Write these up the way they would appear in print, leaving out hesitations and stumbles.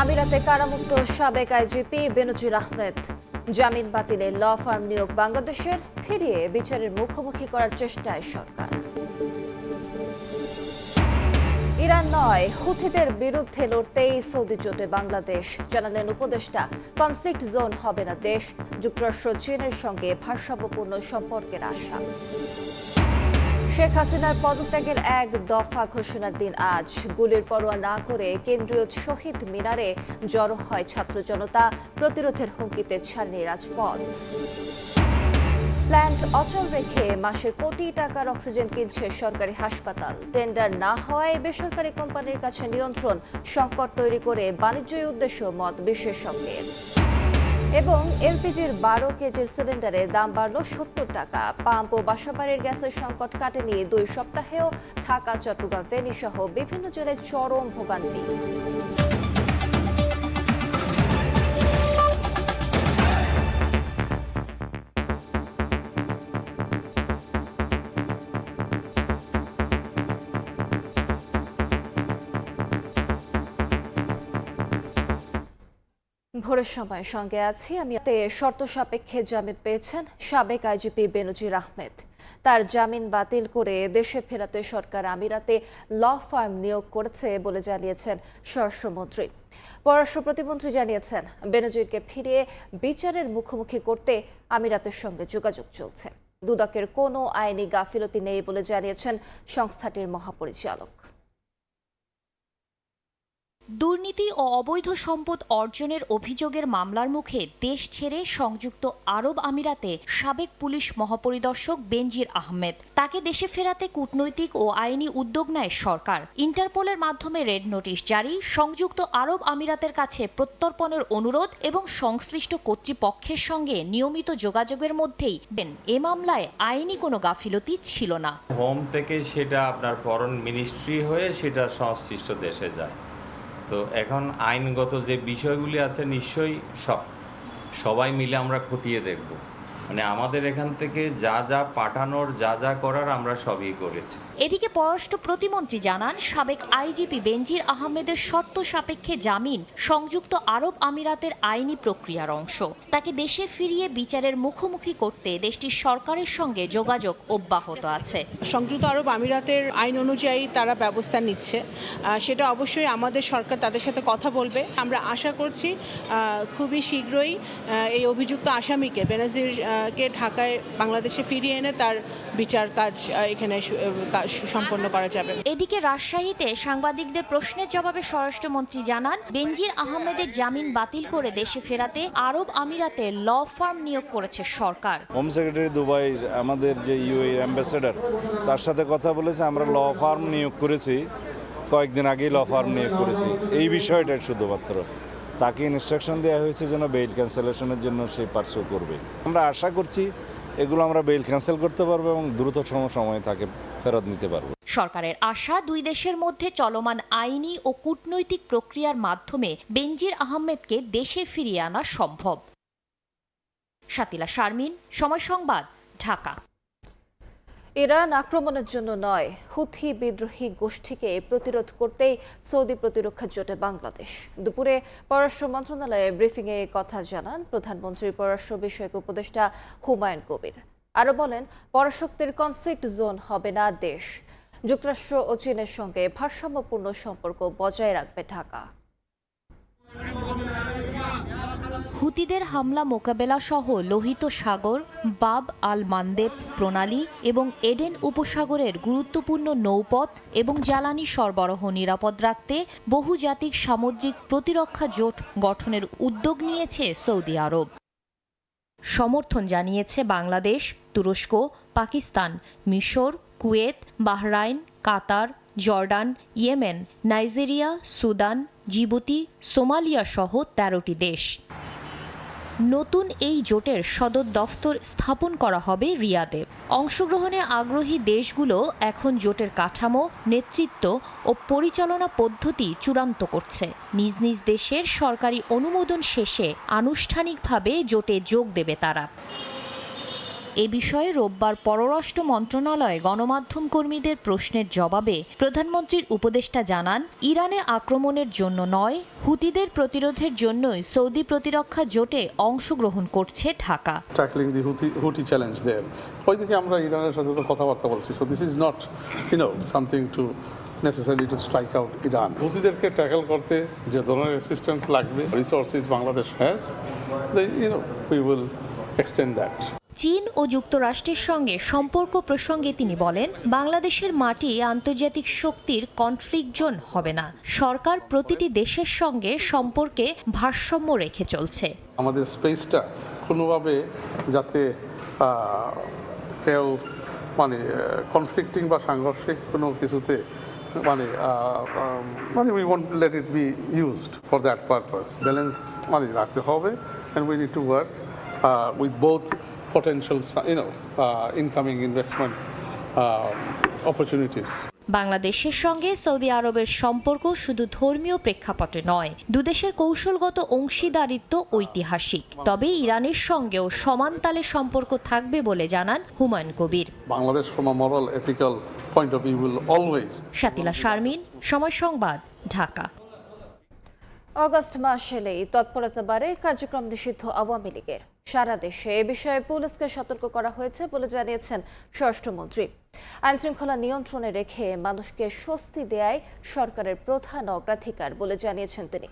আমিরাতে কারামুক্ত সাবেক আইজিপি বেনজির আহমেদ। জামিন বাতিলে ল ফার্ম নিয়োগ বাংলাদেশের ফিরিয়ে বিচারের মুখোমুখি করার চেষ্টায় সরকার। ইরান নয়, হুথিদের বিরুদ্ধে লড়তেই সৌদি জোটে বাংলাদেশ, জানালেন উপদেষ্টা। কনফ্লিক্ট জোন হবে না দেশ, যুক্তরাষ্ট্র চীনের সঙ্গে ভারসাম্যপূর্ণ সম্পর্কের আশা। শেখ হাসিনার পদত্যাগের এক দফা ঘোষণার দিন আজ। গুলির পরোয়া না করে কেন্দ্রীয় শহীদ মিনারে জড়ো হয় ছাত্র জনতা, প্রতিরোধের হুমকিতে ছাড়েনি রাজপথ। প্ল্যান্ট অচল রেখে মাসে কোটি টাকার অক্সিজেন কিনছে সরকারি হাসপাতাল। টেন্ডার না হওয়ায় বেসরকারি কোম্পানির কাছে নিয়ন্ত্রণ, সংকট তৈরি করে বাণিজ্যই উদ্দেশ্য মত বিশেষজ্ঞের। এবং এলপিজির 12 কেজির সিলিন্ডারে দাম বাড়ল 70 টাকা। পাম্প ও বাসাবাড়ির গ্যাসের সংকট কাটেনি 2 সপ্তাহেও। ঢাকা, চট্টগ্রাম, ফেনী সহ বিভিন্ন জেলায় চরম ভোগান্তি। ভোরের সময় সঙ্গে আছি আমি। শর্ত সাপেক্ষে জামিন পেয়েছেন সাবেক আইজিপি বেনজির আহমেদ। তার জামিন বাতিল করে দেশে ফেরাতে সরকার আমিরাতে ল ফার্ম নিয়োগ করেছে বলে জানিয়েছেন স্বরাষ্ট্রমন্ত্রী। পররাষ্ট্র প্রতিমন্ত্রী জানিয়েছেন, বেনজিরকে ফিরিয়ে বিচারের মুখোমুখি করতে আমিরাতের সঙ্গে যোগাযোগ চলছে। দুদকের কোনো আইনি গাফিলতি নেই বলে জানিয়েছেন সংস্থাটির মহাপরিচালক। দুর্নীতি ও অবৈধ সম্পদ অর্জনের অভিযোগের মামলার মুখে দেশ ছেড়ে সংযুক্ত আরব আমিরাতে সাবেক পুলিশ মহাপরিদর্শক বেনজির আহমেদ। তাকে দেশে ফেরাতে কূটনৈতিক ও আইনি উদ্যোগ নেয় সরকার। ইন্টারপোলের মাধ্যমে রেড নোটিশ জারি, সংযুক্ত আরব আমিরাতের কাছে প্রত্যর্পণের অনুরোধ এবং সংশ্লিষ্ট কর্তৃপক্ষের সঙ্গে নিয়মিত যোগাযোগের মধ্যেই এ মামলায় আইনি কোনো গাফিলতি ছিল না। হোম থেকে সেটা আপনার ফরেন মিনিস্ট্রি হয়ে সেটা সংশ্লিষ্ট দেশে যায়। তো এখন আইনগত যে বিষয়গুলি আছে নিশ্চয়ই সবাই মিলে আমরা খতিয়ে দেখব। মানে আমাদের এখান থেকে যা যা পাঠানোর যা যা করার আমরা সবই করেছি। এদিকে পররাষ্ট্র প্রতিমন্ত্রী জানান, সাবেক আইজিপি বেনজির আহমেদের শর্ত সাপেক্ষে জামিন সংযুক্ত আরব আমিরাতের আইনি প্রক্রিয়ার অংশ। তাকে দেশে ফিরিয়ে বিচারের মুখোমুখি করতে দেশটির সরকারের সঙ্গে যোগাযোগ অব্যাহত আছে। সংযুক্ত আরব আমিরাতের আইন অনুযায়ী তারা ব্যবস্থা নিচ্ছে, সেটা অবশ্যই আমাদের সরকার তাদের সাথে কথা বলবে। আমরা আশা করছি খুবই শীঘ্রই এই অভিযুক্ত আসামিকে বেনজিরকে ঢাকায় বাংলাদেশে ফিরিয়ে এনে তার বিচার কাজ এখানে সম্পন্ন করা যাবে। এদিকে রাজশাহীতে সাংবাদিকদের প্রশ্নের জবাবে স্বরাষ্ট্রমন্ত্রী জানান, বেনজির আহমেদের জামিন বাতিল করে দেশে ফেরাতে আরব আমিরাতে ল ফার্ম নিয়োগ করেছে সরকার। হোম সেক্রেটারি দুবাইয়ের আমাদের যে ইউএই অ্যাম্বাসেডর, তার সাথে কথা বলেছে। আমরা ল ফার্ম নিয়োগ করেছি, কয়েকদিন আগেই ল ফার্ম নিয়োগ করেছি। এই বিষয়টা শুধুমাত্র তাকে ইনস্ট্রাকশন দেওয়া হয়েছে যেন বেইল ক্যান্সেলেশনের জন্য সে পার্সু করবে। আমরা আশা করছি এগুলো আমরা বেইল ক্যান্সেল করতে পারবো এবং দ্রুততম সময়ে তাকে ফেরত নিতে পারবো। সরকারের আশা, দুই দেশের মধ্যে চলমান আইনি ও কূটনৈতিক প্রক্রিয়ার মাধ্যমে বেনজির আহমেদকে দেশে ফিরিয়ে আনা সম্ভব। শাতিলা শারমিন, সময় সংবাদ, ঢাকা। ইরান আক্রমণের জন্য নয়, হুথি বিদ্রোহী গোষ্ঠীকে প্রতিরোধ করতেই সৌদি প্রতিরক্ষা জোটে বাংলাদেশ। দুপুরে পররাষ্ট্র মন্ত্রণালয়ে ব্রিফিংয়ে কথা জানান প্রধানমন্ত্রীর পররাষ্ট্র বিষয়ক উপদেষ্টা হুমায়ুন কবির। আরও বলেন, পরাশক্তির কনফ্লিক্ট জোন হবে না দেশ, যুক্তরাষ্ট্র ও চীনের সঙ্গে ভারসাম্যপূর্ণ সম্পর্ক বজায় রাখবে ঢাকা। হুতিদের হামলা মোকাবেলা সহ লোহিত সাগর, বাব আল মান্দেব প্রণালী এবং এডেন উপসাগরের গুরুত্বপূর্ণ নৌপথ এবং জ্বালানি সরবরাহ নিরাপদ রাখতে বহুজাতিক সামুদ্রিক প্রতিরক্ষা জোট গঠনের উদ্যোগ নিয়েছে সৌদি আরব। সমর্থন জানিয়েছে বাংলাদেশ, তুরস্ক, পাকিস্তান, মিশর, Kuwait, Bahrain, Qatar, Jordan, Yemen, Nigeria, Sudan, Djibouti, Somalia সহ 13টি দেশ। নতুন এই জোটের সদর দফতর স্থাপন করা হবে রিয়াদে। অংশগ্রহণে আগ্রহী দেশগুলো এখন জোটের কাঠামো, নেতৃত্ব ও পরিচালনা পদ্ধতি চূড়ান্ত করছে। নিজ নিজ দেশের সরকারি অনুমোদন শেষে আনুষ্ঠানিকভাবে জোটে যোগ দেবে তারা। এ বিষয়ে রোববার পররাষ্ট্র মন্ত্রণালয়ে গণমাধ্যম কর্মীদের প্রশ্নের জবাবে প্রধানমন্ত্রীর উপদেষ্টা জানান, ইরানে আক্রমণের জন্য নয়, হুতিদের প্রতিরোধের জন্যই সৌদি প্রতিরক্ষা জোটে অংশগ্রহণ করছে Dhaka. Tackling the Houthi challenge there. ওইদিকে আমরা ইরানের সাথে তো কথাবার্তা বলছি, so this is not something to necessarily to strike out Iran. হুতিদেরকে ট্যাকল করতে যে ধরনের অ্যাসিস্ট্যান্স লাগবে, resources Bangladesh has, we will extend that. চীন ও যুক্তরাষ্ট্রের সঙ্গে সম্পর্ক প্রসঙ্গে তিনি বলেন, বাংলাদেশের মাটি আন্তর্জাতিক শক্তির কনফ্লিক্ট জোন হবে না। সরকার প্রতিটি দেশের সঙ্গে সম্পর্কে ভারসাম্য রেখে চলছে। আমাদের স্পেসটা কোনোভাবে যাতে কেউ কনফ্লিক্টিং বা সাংঘর্ষিক কোনো কিছুতে we won't let it be used for that purpose. Balance রাখতে হবে, and we need to work with both potential incoming investment opportunities. বাংলাদেশের সঙ্গে সৌদি আরবের সম্পর্ক শুধু ধর্মীয় প্রেক্ষাপটে নয়, দুদেশের কৌশলগত অংশীদারিত্ব ঐতিহাসিক। তবে ইরানের সঙ্গেও সমান তালে সম্পর্ক থাকবে বলে জানান Humayun Kabir. Bangladesh from a moral ethical point of view will always. Shatila Sharmin, Somoy Sangbad, Dhaka. August মাস এলেই তৎপরতা বাড়ে কার্যক্রম নিষিদ্ধ আওয়ামী লীগের। সারা দেশে এ বিষয়ে পুলিশকে সতর্ক করা হয়েছে বলে জানিয়েছেন স্বরাষ্ট্রমন্ত্রী। আইনশৃঙ্খলা নিয়ন্ত্রণে রেখে মানুষকে স্বস্তি দেয়াই সরকারের প্রধান অগ্রাধিকার বলে জানিয়েছেন তিনি।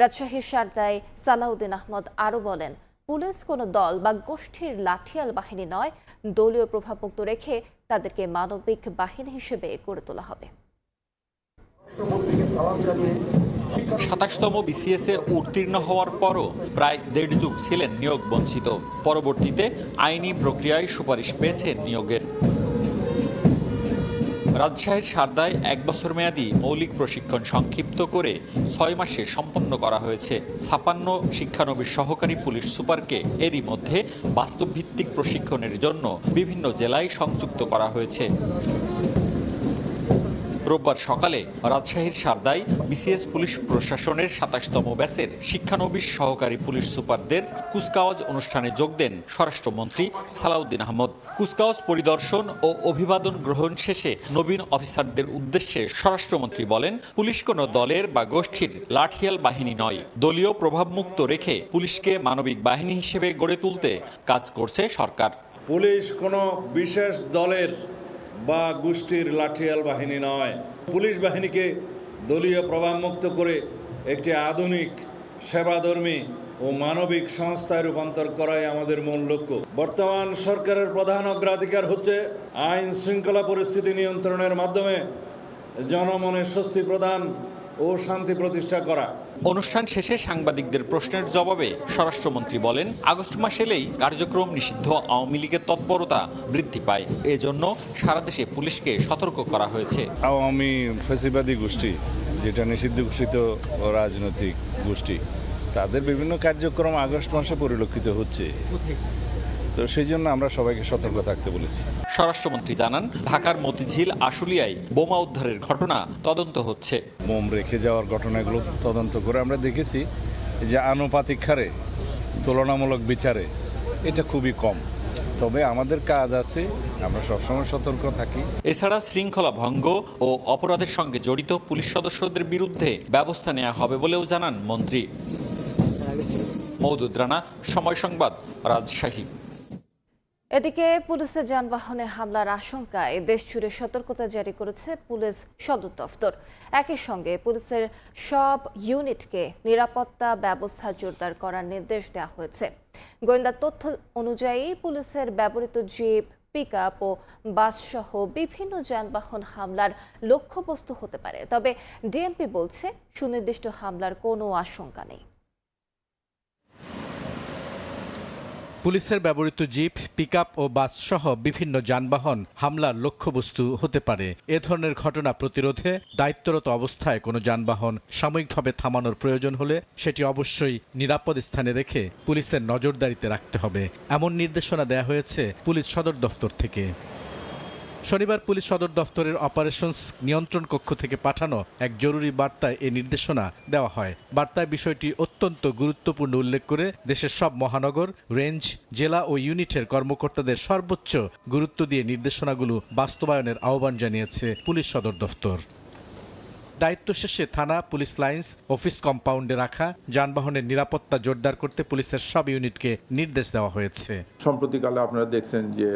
রাজশাহীর সারদায় সালাউদ্দিন আহমদ আরও বলেন, পুলিশ কোনো দল বা গোষ্ঠীর লাঠিয়াল বাহিনী নয়, দলীয় প্রভাবমুক্ত রেখে তাদেরকে মানবিক বাহিনী হিসেবে গড়ে তোলা হবে। ২৭তম বিসিএসে উত্তীর্ণ হওয়ার পরও প্রায় দেড় যুগ ছিলেন নিয়োগ বঞ্চিত। পরবর্তীতে আইনি প্রক্রিয়ায় সুপারিশ পেয়েছেন নিয়োগের। রাজশাহীর সারদায় ১ বছর মেয়াদী মৌলিক প্রশিক্ষণ সংক্ষিপ্ত করে ৬ মাসে সম্পন্ন করা হয়েছে। ৫৬ শিক্ষানবিশ সহকারী পুলিশ সুপারকে এরই মধ্যে বাস্তবভিত্তিক প্রশিক্ষণের জন্য বিভিন্ন জেলায় সংযুক্ত করা হয়েছে। রোববার সকালে রাজশাহীর সারদায় বিসিএস পুলিশ প্রশাসনের ২৭তম ব্যাচের শিক্ষানবিশ সহকারী পুলিশ সুপারদের কুচকাওয়াজ অনুষ্ঠানে যোগ দেন স্বরাষ্ট্রমন্ত্রী সালাউদ্দিন আহমদ। কুচকাওয়াজ পরিদর্শন ও অভিবাদন গ্রহণ শেষে নবীন অফিসারদের উদ্দেশ্যে স্বরাষ্ট্রমন্ত্রী বলেন, পুলিশ কোনো দলের বা গোষ্ঠীর লাঠিয়াল বাহিনী নয়, দলীয় প্রভাবমুক্ত রেখে পুলিশকে মানবিক বাহিনী হিসেবে গড়ে তুলতে কাজ করছে সরকার। পুলিশ কোনো বিশেষ দলের বা গোষ্ঠীর লাঠিয়াল বাহিনী নয়। পুলিশ বাহিনীকে দলীয় প্রভাবমুক্ত করে একটি আধুনিক সেবাধর্মী ও মানবিক সংস্থায় রূপান্তর করাই আমাদের মূল লক্ষ্য। বর্তমান সরকারের প্রধান অগ্রাধিকার হচ্ছে আইন শৃঙ্খলা পরিস্থিতি নিয়ন্ত্রণের মাধ্যমে জনমনে স্বস্তি প্রদান ও শান্তি প্রতিষ্ঠা করা। অনুষ্ঠান শেষে সাংবাদিকদের প্রশ্নের জবাবে স্বরাষ্ট্রমন্ত্রী বলেন, আগস্ট মাস এলেই কার্যক্রম নিষিদ্ধ আওয়ামী লীগের তৎপরতা বৃদ্ধি পায়। এজন্য সারা দেশে পুলিশকে সতর্ক করা হয়েছে। আওয়ামী ফ্যাসিবাদী গোষ্ঠী, যেটা নিষিদ্ধ ঘোষিত রাজনৈতিক গোষ্ঠী, তাদের বিভিন্ন কার্যক্রম আগস্ট মাসে পরিলক্ষিত হচ্ছে। তো সেই জন্য আমরা সবাইকে সতর্ক থাকতে বলেছি। স্বরাষ্ট্রমন্ত্রী জানান, ঢাকার মতিঝিল আশুলিয়ায় বোমা উদ্ধারের ঘটনা তদন্ত হচ্ছে। বোম রেখে যাওয়ার ঘটনাগুলো তদন্ত করে আমরা দেখেছি যে আনুপাতিক হারে তুলনামূলক বিচারে এটা খুবই কম। তবে আমাদের কাজ আছে, আমরা সবসময় সতর্ক থাকি। এছাড়া শৃঙ্খলা ভঙ্গ ও অপরাধের সঙ্গে জড়িত পুলিশ সদস্যদের বিরুদ্ধে ব্যবস্থা নেওয়া হবে বলেও জানান মন্ত্রী। মওদুদ রানা, সময় সংবাদ, রাজশাহী। এদিকে পুলিশের যানবাহনে হামলার আশঙ্কায় দেশজুড়ে সতর্কতা জারি করেছে পুলিশ সদর দফতর। একই সঙ্গে পুলিশের সব ইউনিটকে নিরাপত্তা ব্যবস্থা জোরদার করার নির্দেশ দেওয়া হয়েছে। গোয়েন্দা তথ্য অনুযায়ী পুলিশের ব্যবহৃত জিপ, পিকআপ ও বাসসহ বিভিন্ন যানবাহন হামলার লক্ষ্যবস্তু হতে পারে। তবে ডিএমপি বলছে, সুনির্দিষ্ট হামলার কোনো আশঙ্কা নেই। পুলিশের ব্যবহৃত জিপ, পিকআপ ও বাসসহ বিভিন্ন যানবাহন হামলার লক্ষ্যবস্তু হতে পারে। এ ধরনের ঘটনা প্রতিরোধে দায়িত্বরত অবস্থায় কোনো যানবাহন সাময়িকভাবে থামানোর প্রয়োজন হলে সেটি অবশ্যই নিরাপদ স্থানে রেখে পুলিশের নজরদারিতে রাখতে হবে, এমন নির্দেশনা দেয়া হয়েছে পুলিশ সদর দফতর থেকে। শনিবার পুলিশ সদর দফতরের অপারেশনস নিয়ন্ত্রণ কক্ষ থেকে পাঠানো এক জরুরি বার্তায় এই নির্দেশনা দেওয়া হয়। বার্তায় বিষয়টি অত্যন্ত গুরুত্বপূর্ণ উল্লেখ করে দেশের সব মহানগর, রেঞ্জ, জেলা ও ইউনিটের কর্মকর্তাদের সর্বোচ্চ গুরুত্ব দিয়ে নির্দেশনাগুলো বাস্তবায়নের আহ্বান জানিয়েছে পুলিশ সদর দফতর। দায়িত্ব শেষে থানা, পুলিশ লাইন্স, অফিস কম্পাউন্ডে রাখা যানবাহনের নিরাপত্তা জোরদার করতে পুলিশের সব ইউনিটকে নির্দেশ দেওয়া হয়েছে। সম্প্রতিকালে আপনারা দেখছেন যে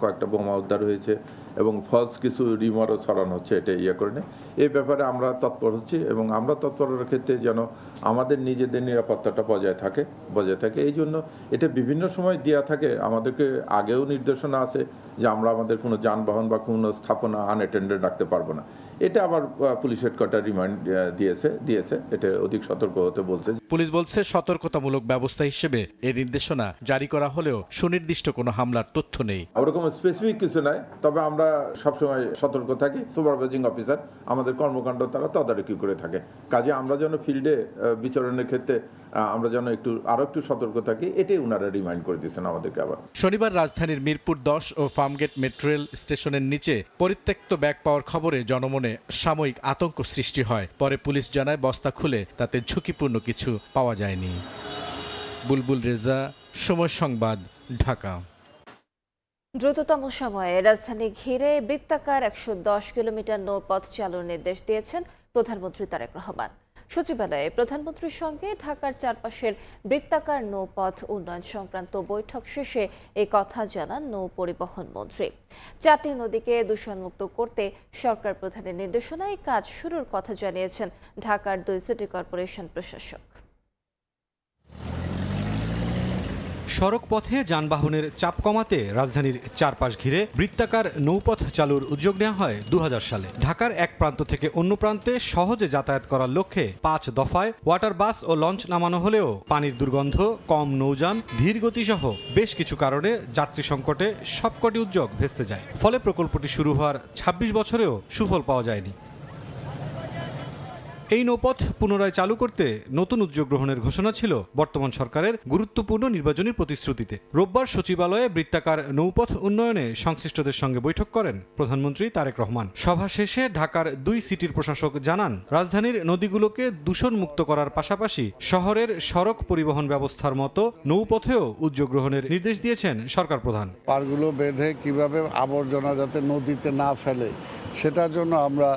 কয়েকটা বোমা উদ্ধার হয়েছে এবং ফলস কিছু রিউমারও ছড়ানো হচ্ছে, এটা করে নেই। এই ব্যাপারে আমরা তৎপর হচ্ছি এবং আমরা তৎপরের ক্ষেত্রে যেন আমাদের নিজেদের নিরাপত্তাটা বজায় থাকে। এই জন্য এটা বিভিন্ন সময় দেওয়া থাকে। আমাদেরকে আগেও নির্দেশনা আছে যে আমরা আমাদের কোনো যানবাহন বা কোনো স্থাপনা আনঅ্যাটেন্ডেড রাখতে পারবো না। এটা আবার পুলিশ হেডকোয়ার্টার রিমাইন্ড দিয়েছে এটা অধিক সতর্ক হতে বলছে। পুলিশ বলছে সতর্কতামূলক ব্যবস্থা হিসেবে এই নির্দেশনা জারি করা হলেও সুনির্দিষ্ট কোনো হামলার তথ্য নেই। ওরকম স্পেসিফিক কিছু নাই, তবে আমরা সবসময় সতর্ক থাকি। সুপারভাইজিং অফিসার আমাদের কর্মকাণ্ড তারা তদারকি করে থাকে। কাজে আমরা যেন ফিল্ডে বিচরণের ক্ষেত্রে আমরা যেন আরো একটু সতর্ক থাকি, এটাই ওনারা রিমাইন্ড করে দিয়েছেন আমাদেরকে। আবার শনিবার রাজধানীর মিরপুর 10 ও ফার্মগেট মেট্রো রেল স্টেশনের নিচে পরিত্যক্ত ব্যাগ পাওয়ার খবরে জনমনে সাময়িক আতঙ্ক সৃষ্টি হয়। পরে পুলিশ জানায় বস্তা খুলে তাতে ঝুঁকিপূর্ণ কিছু পাওয়া যায়নি। বুলবুল রেজা, সময় সংবাদ, ঢাকা। দ্রুততম সময়ে রাজধানী ঘিরে বৃত্তাকার 110 কিলোমিটার নৌপথ চালুর নির্দেশ দিয়েছেন প্রধানমন্ত্রী তারেক রহমান। সচিবালয়ে প্রধানমন্ত্রীর সঙ্গে ঢাকার চারপাশের বৃত্তাকার নৌপথ উন্নয়ন সংক্রান্ত বৈঠক শেষে এই কথা জানান নৌ পরিবহন মন্ত্রী। 4টি নদীকে দূষণমুক্ত করতে সরকার প্রধানের নির্দেশনায় কাজ শুরুর কথা জানিয়েছেন ঢাকার 2 সিটি কর্পোরেশন প্রশাসক। সড়ক পথে যানবাহনের চাপ কমাতে রাজধানীর চারপাশ ঘিরে বৃত্তাকার নৌপথ চালুর উদ্যোগ নেওয়া হয় 2000 সালে। ঢাকার এক প্রান্ত থেকে অন্য প্রান্তে সহজে যাতায়াত করার লক্ষ্যে 5 দফায় ওয়াটার বাস ও লঞ্চ নামানো হলেও পানির দুর্গন্ধ, কম নৌযান, ধীর গতি সহ বেশ কিছু কারণে যাত্রী সংকটে সবকটি উদ্যোগ ভেস্তে যায়। ফলে প্রকল্পটি শুরু হওয়ার 26 বছরেও সুফল পাওয়া যায়নি। এই নৌপথ পুনরায় চালু করতে নতুন উদ্যোগ গ্রহণের ঘোষণা ছিল বর্তমান সরকারের গুরুত্বপূর্ণ নির্বাচনী প্রতিশ্রুতিতে। রোববার সচিবালয়ে বৃত্তাকার নৌপথ উন্নয়নে সংশ্লিষ্টদের সঙ্গে বৈঠক করেন প্রধানমন্ত্রী তারেক রহমান। সভা শেষে ঢাকার 2 সিটির প্রশাসক জানান, রাজধানীর নদীগুলোকে দূষণমুক্ত করার পাশাপাশি শহরের সড়ক পরিবহন ব্যবস্থার মতো নৌপথেও উদ্যোগ গ্রহণের নির্দেশ দিয়েছেন সরকার প্রধান। পাড়গুলো বেঁধে কিভাবে আবর্জনা যাতে নদীতে না ফেলে সেটার জন্য আমরা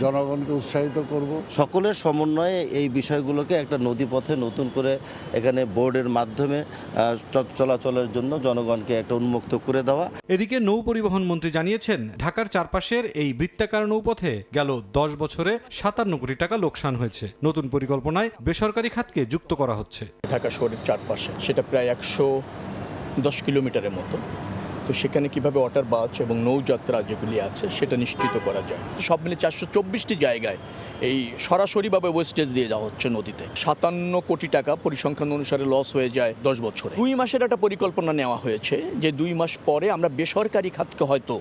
জনগণকে উৎসাহিত করব। সকলের সমন্বয়ে এই বিষয়গুলোকে একটা নদীপথে নতুন করে এখানে বোর্ডের মাধ্যমে চলাচলের জন্য জনগণকে একটা উন্মুক্ত করে দেওয়া। এদিকে নৌ পরিবহন মন্ত্রী জানিয়েছেন, ঢাকার চারপাশের এই বৃত্তাকার নৌপথে গেল 10 বছরে 57 কোটি টাকা লোকসান হয়েছে। নতুন পরিকল্পনায় বেসরকারি খাতকে যুক্ত করা হচ্ছে। ঢাকা শহরের চারপাশে সেটা প্রায় 110 কিলোমিটারের মতো। তো সেখানে কিভাবে ওয়াটার বাস এবং নৌযাত্রা যেগুলি আছে সেটা নিশ্চিত করা যায়। সব মিলে 424টি জায়গায় এই সরাসরিভাবে ওয়েস্টেজ দিয়ে যাওয়া হচ্ছে নদীতে। 57 কোটি টাকা পরিসংখ্যান অনুসারে লস হয়ে যায় 10 বছরে। 2 মাসের একটা পরিকল্পনা নেওয়া হয়েছে যে 2 মাস পরে আমরা বেসরকারি খাতকে হয়তো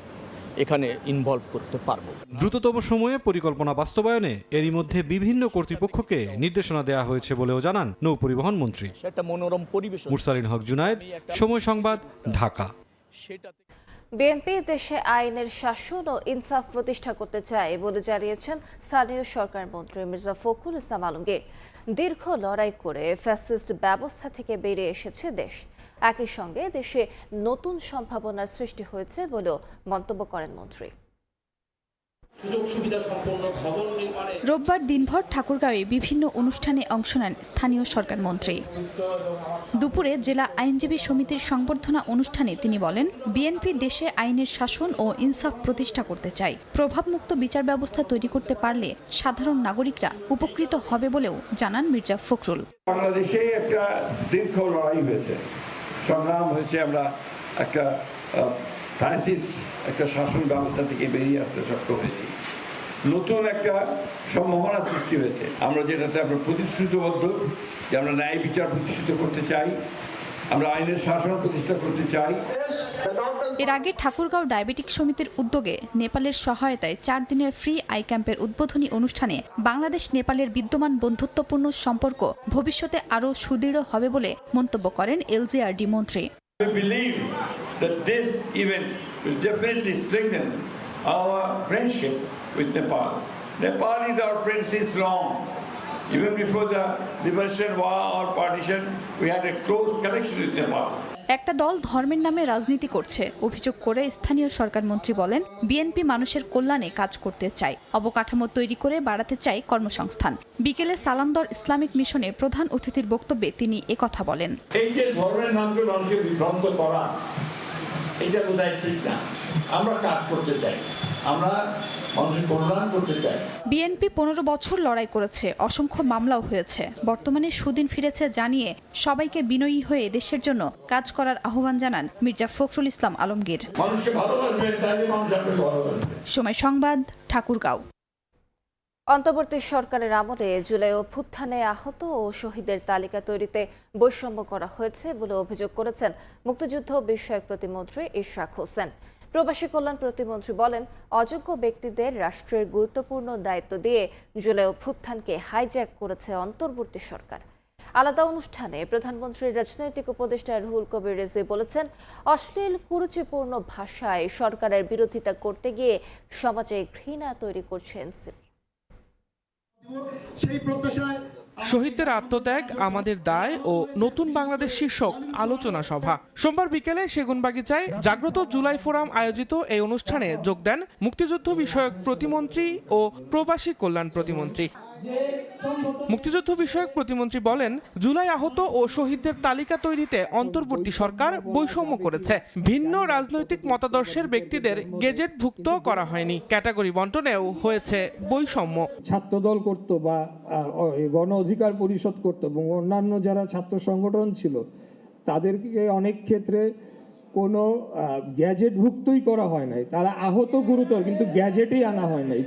এখানে ইনভলভ করতে পারবো। দ্রুততম সময়ে পরিকল্পনা বাস্তবায়নে এরই মধ্যে বিভিন্ন কর্তৃপক্ষকে নির্দেশনা দেওয়া হয়েছে বলেও জানান নৌ পরিবহন মন্ত্রী। সেটা মনোরম পরিবেশ। মুরসালিন হক জুনায়েদ, সময় সংবাদ, ঢাকা। বিএনপি দেশে আইনের শাসন ও ইনসাফ প্রতিষ্ঠা করতে চায় বলে জানিয়েছেন স্থানীয় সরকার মন্ত্রী মির্জা ফখরুল ইসলাম আলমগীর। দীর্ঘ লড়াই করে ফ্যাসিস্ট ব্যবস্থা থেকে বেরিয়ে এসেছে দেশ। একই সঙ্গে দেশে নতুন সম্ভাবনার সৃষ্টি হয়েছে বলেও মন্তব্য করেন মন্ত্রী। রোববার দিনভর ঠাকুরগাঁওয়ে বিভিন্ন অনুষ্ঠানে অংশ নেন স্থানীয় সরকার মন্ত্রী। দুপুরে জেলা আইনজীবী সমিতির সংবর্ধনা অনুষ্ঠানে তিনি বলেন, বিএনপি দেশে আইনের শাসন ও ইনসাফ প্রতিষ্ঠা করতে চায়। প্রভাবমুক্ত বিচার ব্যবস্থা তৈরি করতে পারলে সাধারণ নাগরিকরা উপকৃত হবে বলেও জানান মির্জা ফখরুল। বাংলাদেশে একটা দীর্ঘ লড়াই হয়েছে, সংগ্রাম হয়েছে। আমরা একটা ফ্যাসিস্ট একটা শাসন ব্যবস্থা থেকে বেরিয়ে আসতে সক্ষম হয়েছি। নতুন একটা সম্ভাবনা সৃষ্টি হয়েছে। আমরা যেটাতে আমরা প্রতিশ্রুতিবদ্ধ যে আমরা ন্যায় বিচার প্রতিষ্ঠিত করতে চাই, আমরা আইনের শাসন প্রতিষ্ঠা করতে চাই। এর আগে ঠাকুরগাঁও ডায়াবেটিক সমিতির উদ্যোগে নেপালের সহায়তায় 4 দিনের ফ্রি আই ক্যাম্পের উদ্বোধনী অনুষ্ঠানে বাংলাদেশ নেপালের বিদ্যমান বন্ধুত্বপূর্ণ সম্পর্ক ভবিষ্যতে আরও সুদৃঢ় হবে বলে মন্তব্য করেন এলজিআরডি মন্ত্রী। We believe that this event will definitely strengthen our friendship with Nepal. Nepal is our friend since long. Even before the liberation war or partition, we had a close connection with Nepal. একটা দল ধর্মের নামে রাজনীতি করছে অভিযোগ করে স্থানীয় সরকার মন্ত্রী বলেন, বিএনপি মানুষের কল্যাণে কাজ করতে চায়, অবকাঠামো তৈরি করে বাড়াতে চায় কর্মসংস্থান। বিকেলে সালান্দর ইসলামিক মিশনে প্রধান অতিথির বক্তব্যে তিনি একথা বলেন। এই যে ধর্মের নামকে মানুষকে বিভ্রান্ত করা, এটা বোধহয় ঠিক না। আমরা কাজ করতে চাই, আমরা মানুষের কল্যাণ করতে চাই। বিএনপি 15 বছর লড়াই করেছে, অসংখ্য মামলাও হয়েছে। বর্তমানে সুদিন ফিরেছে জানিয়ে সবাইকে বিনয়ী হয়ে দেশের জন্য কাজ করার আহ্বান জানান মির্জা ফখরুল ইসলাম আলমগীর। মানুষকে ভালোবাসবেন, তাহলে মানুষ আপনাকে ভালোবাসবে। সময় সংবাদ, ঠাকুরগাঁও। অন্তর্বর্তী সরকারের আমলে জুলাই অভ্যুত্থানে আহত ও শহীদের তালিকা তৈরিতে বৈষম্য করা হয়েছে বলে অভিযোগ করেছেন মুক্তিযুদ্ধ বিষয়ক প্রতিমন্ত্রী ইশরাক হোসেন। প্রবাসী কল্যাণ প্রতিমন্ত্রী বলেন, অযোগ্য ব্যক্তিদের রাষ্ট্রের গুরুত্বপূর্ণ দায়িত্ব দিয়ে জুলাই অভ্যুত্থানকে হাইজ্যাক করেছে অন্তর্বর্তী সরকার। আলাদা অনুষ্ঠানে প্রধানমন্ত্রীর রাজনৈতিক উপদেষ্টা রুহুল কবির রিজভী বলেছেন, অশ্লীল কুরুচিপূর্ণ ভাষায় সরকারের বিরোধিতা করতে গিয়ে সমাজে ঘৃণা তৈরি করছে এনসিপি। শহীদদের আত্মত্যাগ আমাদের দায় ও নতুন বাংলাদেশ শীর্ষক আলোচনা সভা সোমবার বিকেলে সেগুনবাগিচায় জাগ্রত জুলাই ফোরাম আয়োজিত এই অনুষ্ঠানে যোগ দেন মুক্তিযুদ্ধ বিষয়ক প্রতিমন্ত্রী ও প্রবাসী কল্যাণ প্রতিমন্ত্রী। মুক্তিযুদ্ধ বিষয়ক প্রতিমন্ত্রী বলেন, জুলাই আহত ও শহীদদের তালিকা তৈরিতে অন্তর্বর্তী সরকার বৈষম্য করেছে। ভিন্ন রাজনৈতিক মতাদর্শের ব্যক্তিদের গেজেটভুক্ত করা হয়নি। ক্যাটাগরি বন্টনেও হয়েছে বৈষম্য। ছাত্রদল করত বা গণ অধিকার পরিষদ করত এবং অন্যান্য যারা ছাত্র সংগঠন ছিল তাদেরকে অনেক ক্ষেত্রে কোনো গ্যাজেটভুক্তই করা হয় নাই। তারা আহত গুরুতর, কিন্তু গ্যাজেটেই আনা হয় নাই।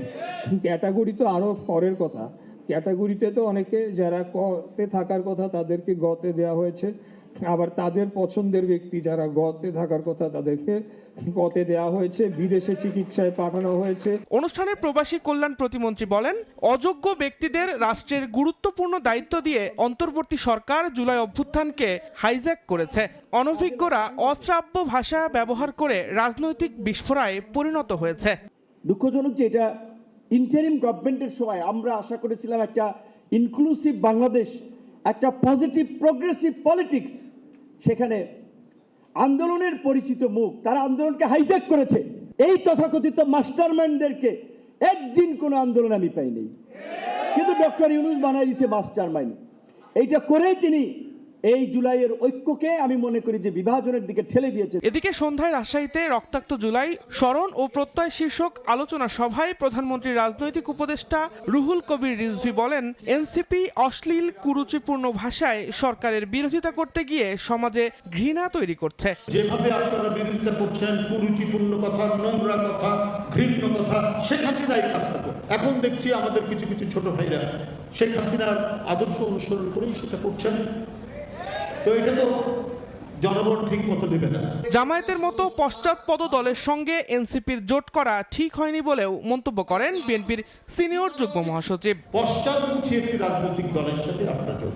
ক্যাটাগরি তো আরও পরের কথা। ক্যাটাগরিতে তো অনেকে যারা কতে থাকার কথা তাদেরকে গতে দেওয়া হয়েছে, আবার তাদের পছন্দের ব্যক্তি যারা গতে থাকার কথা তাদেরকে গতে দেওয়া হয়েছে, বিদেশে চিকিৎসায় পাঠানো হয়েছে। অনুষ্ঠানে প্রবাসী কল্যাণ প্রতিমন্ত্রী বলেন, অযোগ্য ব্যক্তিদের রাষ্ট্রের গুরুত্বপূর্ণ দায়িত্ব দিয়ে অন্তর্বর্তী সরকার জুলাই অভ্যুত্থানকে হাইজ্যাক করেছে। অনভিজ্ঞরা অশ্রাব্য ভাষা ব্যবহার করে রাজনৈতিক বিস্ফোরায় পরিণত হয়েছে। দুঃখজনক যে এটা ইন্টারিম গভর্নমেন্টের সময় আমরা আশা করেছিলাম একটা ইনক্লুসিভ বাংলাদেশ, একটা পজিটিভ প্রগ্রেসিভ পলিটিক্স, সেখানে আন্দোলনের পরিচিত মুখ তারা আন্দোলনকে হাইজ্যাক করেছে। এই তথাকথিত মাস্টারমাইন্ডদেরকে একদিন কোনো আন্দোলন আমি পাইনি, কিন্তু ডক্টর ইউনূস বানাই দিয়েছে মাস্টারমাইন্ড। এইটা করেই তিনি এই জুলাইয়ের ঐক্যকে আমি মনে করি যে বিভাজনের দিকে ঠেলে দিয়েছে। এদিকে সন্ধ্যায় রাজশাহীতে রক্তাক্ত জুলাই স্মরণ ও প্রত্যয় শীর্ষক আলোচনা সভায় প্রধানমন্ত্রীর রাজনৈতিক উপদেষ্টা রুহুল কবির রিজভী বলেন, এনসিপি অশ্লীল কুরুচিপূর্ণ ভাষায় সরকারের বিরোধিতা করতে গিয়ে সমাজে ঘৃণা তৈরি করছে। যেভাবে আপনারা বিরোধিতা করছেন, কুরুচিপূর্ণ কথা, নোংরা কথা, ঘৃণ্য কথা, শেখ হাসিনাই কাজটা করে। এখন দেখছি আমাদের কিছু কিছু ছোট ভাইরা শেখ হাসিনার আদর্শ অনুসরণ করেই সেটা করছেন। তো এটা তো জনগণ ঠিক মতো দেবে না। জামায়াতের মতো পশ্চাৎপদ দলের সঙ্গে এনসিপির জোট করা ঠিক হয়নি বলেও মন্তব্য করেন বিএনপির সিনিয়র যুগ্ম মহাসচিব। পশ্চাৎমুখী একটি রাজনৈতিক দলের সাথে আপনারা জোট,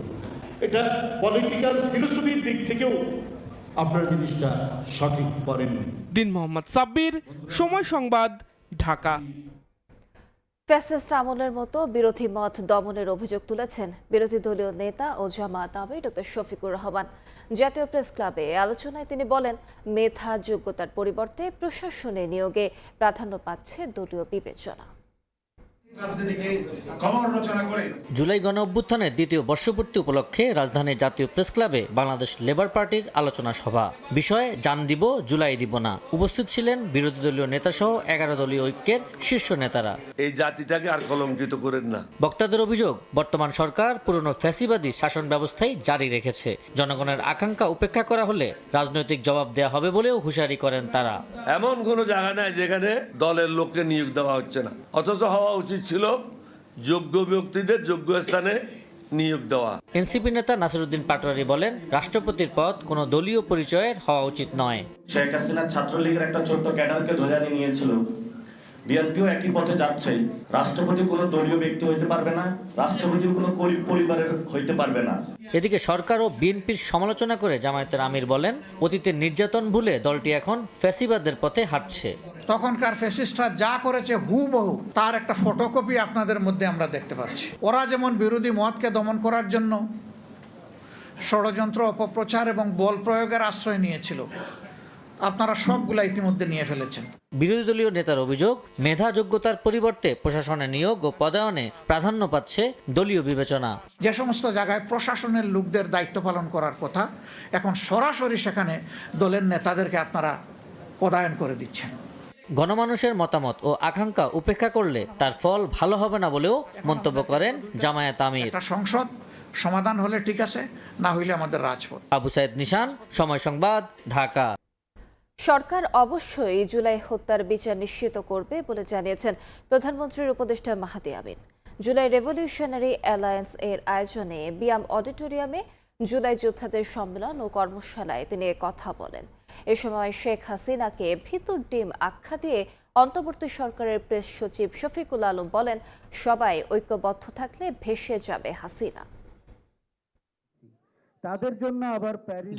এটা পলিটিক্যাল ফিলোসফির দিক থেকেও আপনারা জিনিসটা সঠিক করেন। দিন মোহাম্মদ সাব্বির, সময় সংবাদ, ঢাকা। ফ্যাসিস্ট আমলের মতো বিরোধী মত দমনের অভিযোগ তুলেছেন বিরোধী দলীয় নেতা ও জামায়াত আমির ডক্টর শফিকুর রহমান। জাতীয় প্রেস ক্লাবে আলোচনায় তিনি বলেন, মেধা যোগ্যতার পরিবর্তে প্রশাসনে নিয়োগে প্রাধান্য পাচ্ছে দলীয় বিবেচনা। জুলাই গণ অভ্যুত্থানের দ্বিতীয় বর্ষপূর্তি উপলক্ষে রাজধানীর জাতীয় প্রেস ক্লাবে বাংলাদেশ লেবার পার্টির আলোচনা সভা। বিষয়ে জান দিব জুলাই দিব না। উপস্থিত ছিলেন বিরোধী দলীয় নেতা সহ 11 দলীয় ঐক্যের শীর্ষ নেতারা। এই জাতিটাকে আর কলঙ্কিত করেন না। বক্তাদের অভিযোগ, বর্তমান সরকার পুরনো ফ্যাসিবাদী শাসন ব্যবস্থাই জারি রেখেছে। জনগণের আকাঙ্ক্ষা উপেক্ষা করা হলে রাজনৈতিক জবাব দেওয়া হবে বলেও হুঁশিয়ারি করেন তারা। এমন কোনো জায়গা নাই যেখানে দলের লোককে নিয়োগ দেওয়া হচ্ছে না, অথচ হওয়া উচিত ছিল যোগ্য ব্যক্তিদের যোগ্য স্থানে নিয়োগ দেওয়া। এনসিপি নেতা নাসিরউদ্দিন পাটোয়ারি বলেন, রাষ্ট্রপতির পদ কোনো দলীয় পরিচয়ের হওয়া উচিত নয়। শেখ হাসিনা ছাত্রলীগের একটা ছোট্ট ক্যাডারকে ধরে নিয়েছিল, বিএনপিও একই পথে যাচ্ছে। রাষ্ট্রপতি কোনো দলীয় ব্যক্তি হইতে পারবে না, রাষ্ট্রপতিও কোনো গরিব পরিবারের হইতে পারবে না। এদিকে সরকার ও বিএনপির সমালোচনা করে জামায়াতের আমির বলেন, অতীতের নির্যাতন ভুলে দলটি এখন ফ্যাসিবাদের পথে হাঁটছে। তখনকার ফ্যাসিস্টরা যা করেছে হুবহু তার একটা ফটোকপি আপনাদের মধ্যে আমরা দেখতে পাচ্ছি। ওরা যেমন বিরোধী মতকে দমন করার জন্য ষড়যন্ত্র, অপপ্রচার এবং বল প্রয়োগের আশ্রয় নিয়েছিল, আপনারা সবগুলা ইতিমধ্যে নিয়ে ফেলেছেন। বিরোধী দলীয় নেতার অভিযোগ, মেধা যোগ্যতার পরিবর্তে প্রশাসনে নিয়োগ ও পদায়নে প্রাধান্য পাচ্ছে দলীয় বিবেচনা। যে সমস্ত জায়গায় প্রশাসনের লোকদের দায়িত্ব পালন করার কথা, এখন সরাসরি সেখানে দলের নেতাদেরকে আপনারা পদায়ন করে দিচ্ছেন। গণমানুষের মতামত ও আকাঙ্ক্ষা উপেক্ষা করলে তার ফল ভালো হবে না বলেও মন্তব্য করেন জামায়াত আমির। একটা সংসদ সমাধান হলে ঠিক আছে, না হইলে আমাদের রাজপথ। আবু সাইদ নিশান, সময় সংবাদ, ঢাকা। সরকার অবশ্যই জুলাই হত্যার বিচার নিশ্চিত করবে বলে জানিয়েছেন প্রধানমন্ত্রীর উপদেষ্টা মাহাদি আমিন। জুলাই রেভলিউশনারি অ্যালায়েন্স এর আয়োজনে বিয়াম অডিটোরিয়ামে জুলাই যোদ্ধাদের সম্মেলন ও কর্মশালায় তিনি কথা বলেন। এ সময় শেখ হাসিনাকে ভিতুর ডিম আখ্যা দিয়ে অন্তর্বর্তী সরকারের প্রেস সচিব শফিকুল আলম বলেন, সবাই ঐক্যবদ্ধ থাকলে ভেসে যাবে হাসিনা।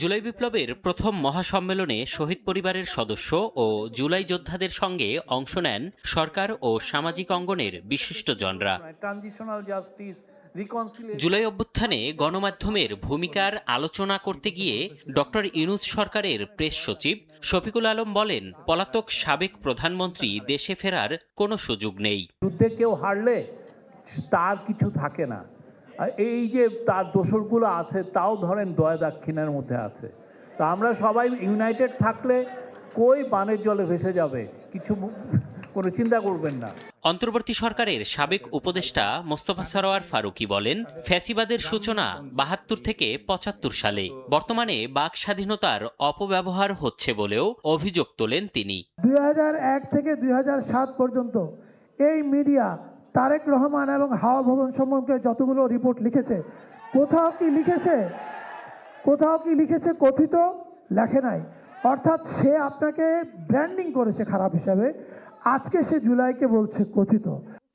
জুলাই বিপ্লবের প্রথম মহাসম্মেলনে শহীদ পরিবারের সদস্য ও জুলাই যোদ্ধাদের সঙ্গে অংশ নেন সরকার ও সামাজিক অঙ্গনের বিশিষ্টজনরা। জুলাই অভ্যুত্থানে গণমাধ্যমের ভূমিকার আলোচনা করতে গিয়ে ডক্টর ইউনূস সরকারের প্রেস সচিব শফিকুল আলম বলেন, পলাতক সাবেক প্রধানমন্ত্রী দেশে ফেরার কোনো সুযোগ নেই। যুদ্ধে কেউ হারলে তার কিছু থাকে না, এই যে তার দোসরগুলো আছে তাও ধরেন দয়া দাক্ষিণের মধ্যে আছে। তো আমরা সবাই ইউনাইটেড থাকলে কই বানের জলে ভেসে যাবে, কিছু কোনো চিন্তা করবেন না। অন্তর্বর্তী সরকারের সাবেক উপদেষ্টা মোস্তফা সরোয়ার ফারুকী বলেন, ফ্যাসিবাদের সূচনা ৭২ থেকে ৭৫ সালে। বর্তমানে বাক স্বাধীনতার অপব্যবহার হচ্ছে বলেও অভিযোগ তোলেন তিনি। ২০০১ থেকে ২০০৭ পর্যন্ত এই মিডিয়া তারেক রহমান এবং হাওয়া ভবন সম্পর্কে যতগুলো রিপোর্ট লিখেছে, কোথাও কি লিখেছে কথিত, লেখে নাই। অর্থাৎ সে আপনাকে ব্র্যান্ডিং করেছে খারাপ হিসাবে, আজকে সে জুলাইকে বলছে কথিত।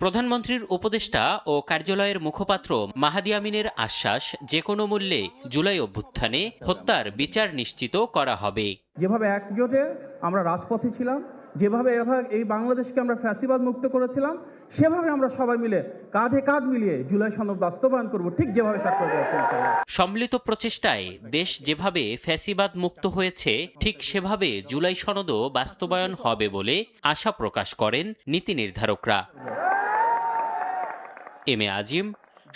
প্রধানমন্ত্রীর উপদেষ্টা ও কার্যালয়ের মুখপাত্র মাহাদি আমিনের আশ্বাস, যে কোনো মূল্যে জুলাই অভ্যুত্থানে হত্যার বিচার নিশ্চিত করা হবে। যেভাবে একজোটে আমরা রাজপথে ছিলাম, যেভাবে এই বাংলাদেশকে আমরা ফ্যাসিবাদ মুক্ত করেছিলাম, সেভাবে আমরা সবাই মিলে কাঁধে কাঁধ মিলিয়ে জুলাই সনদ বাস্তবায়ন করব, ঠিক যেভাবে সম্মিলিত প্রচেষ্টায় দেশ যেভাবে ফ্যাসিবাদ মুক্ত হয়েছে, ঠিক সেভাবে জুলাই সনদও বাস্তবায়ন হবে বলে আশা প্রকাশ করেন নীতি নির্ধারকরা। এম এ আজিম,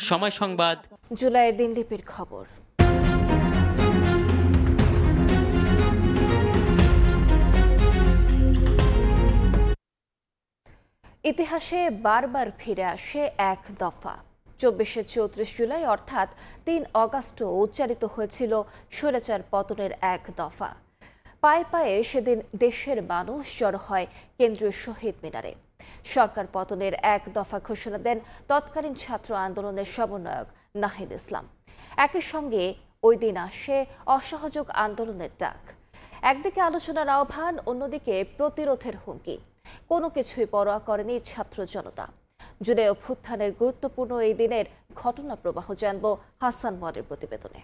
সময় সংবাদ। জুলাই দিনলিপির খবর। ইতিহাসে বারবার ফিরে আসে এক দফা। ২৪শে জুলাই অর্থাৎ ৩ অগাস্ট উচ্চারিত হয়েছিল স্বৈরাচার পতনের এক দফা। পায়ে পায়ে সেদিন দেশের মানুষ জড়ো হয় কেন্দ্রীয় শহীদ মিনারে। সরকার পতনের এক দফা ঘোষণা দেন তৎকালীন ছাত্র আন্দোলনের সমন্বয়ক নাহিদ ইসলাম। একই সঙ্গে ওই দিন আসে অসহযোগ আন্দোলনের ডাক। একদিকে আলোচনার আহ্বান, অন্যদিকে প্রতিরোধের হুমকি। কোনো কিছুই পরোয়া করেনি ছাত্র জনতা। জুলাই অভ্যুত্থানের গুরুত্বপূর্ণ এই দিনের ঘটনা প্রবাহ জানব হাসান ওয়ারের প্রতিবেদনে।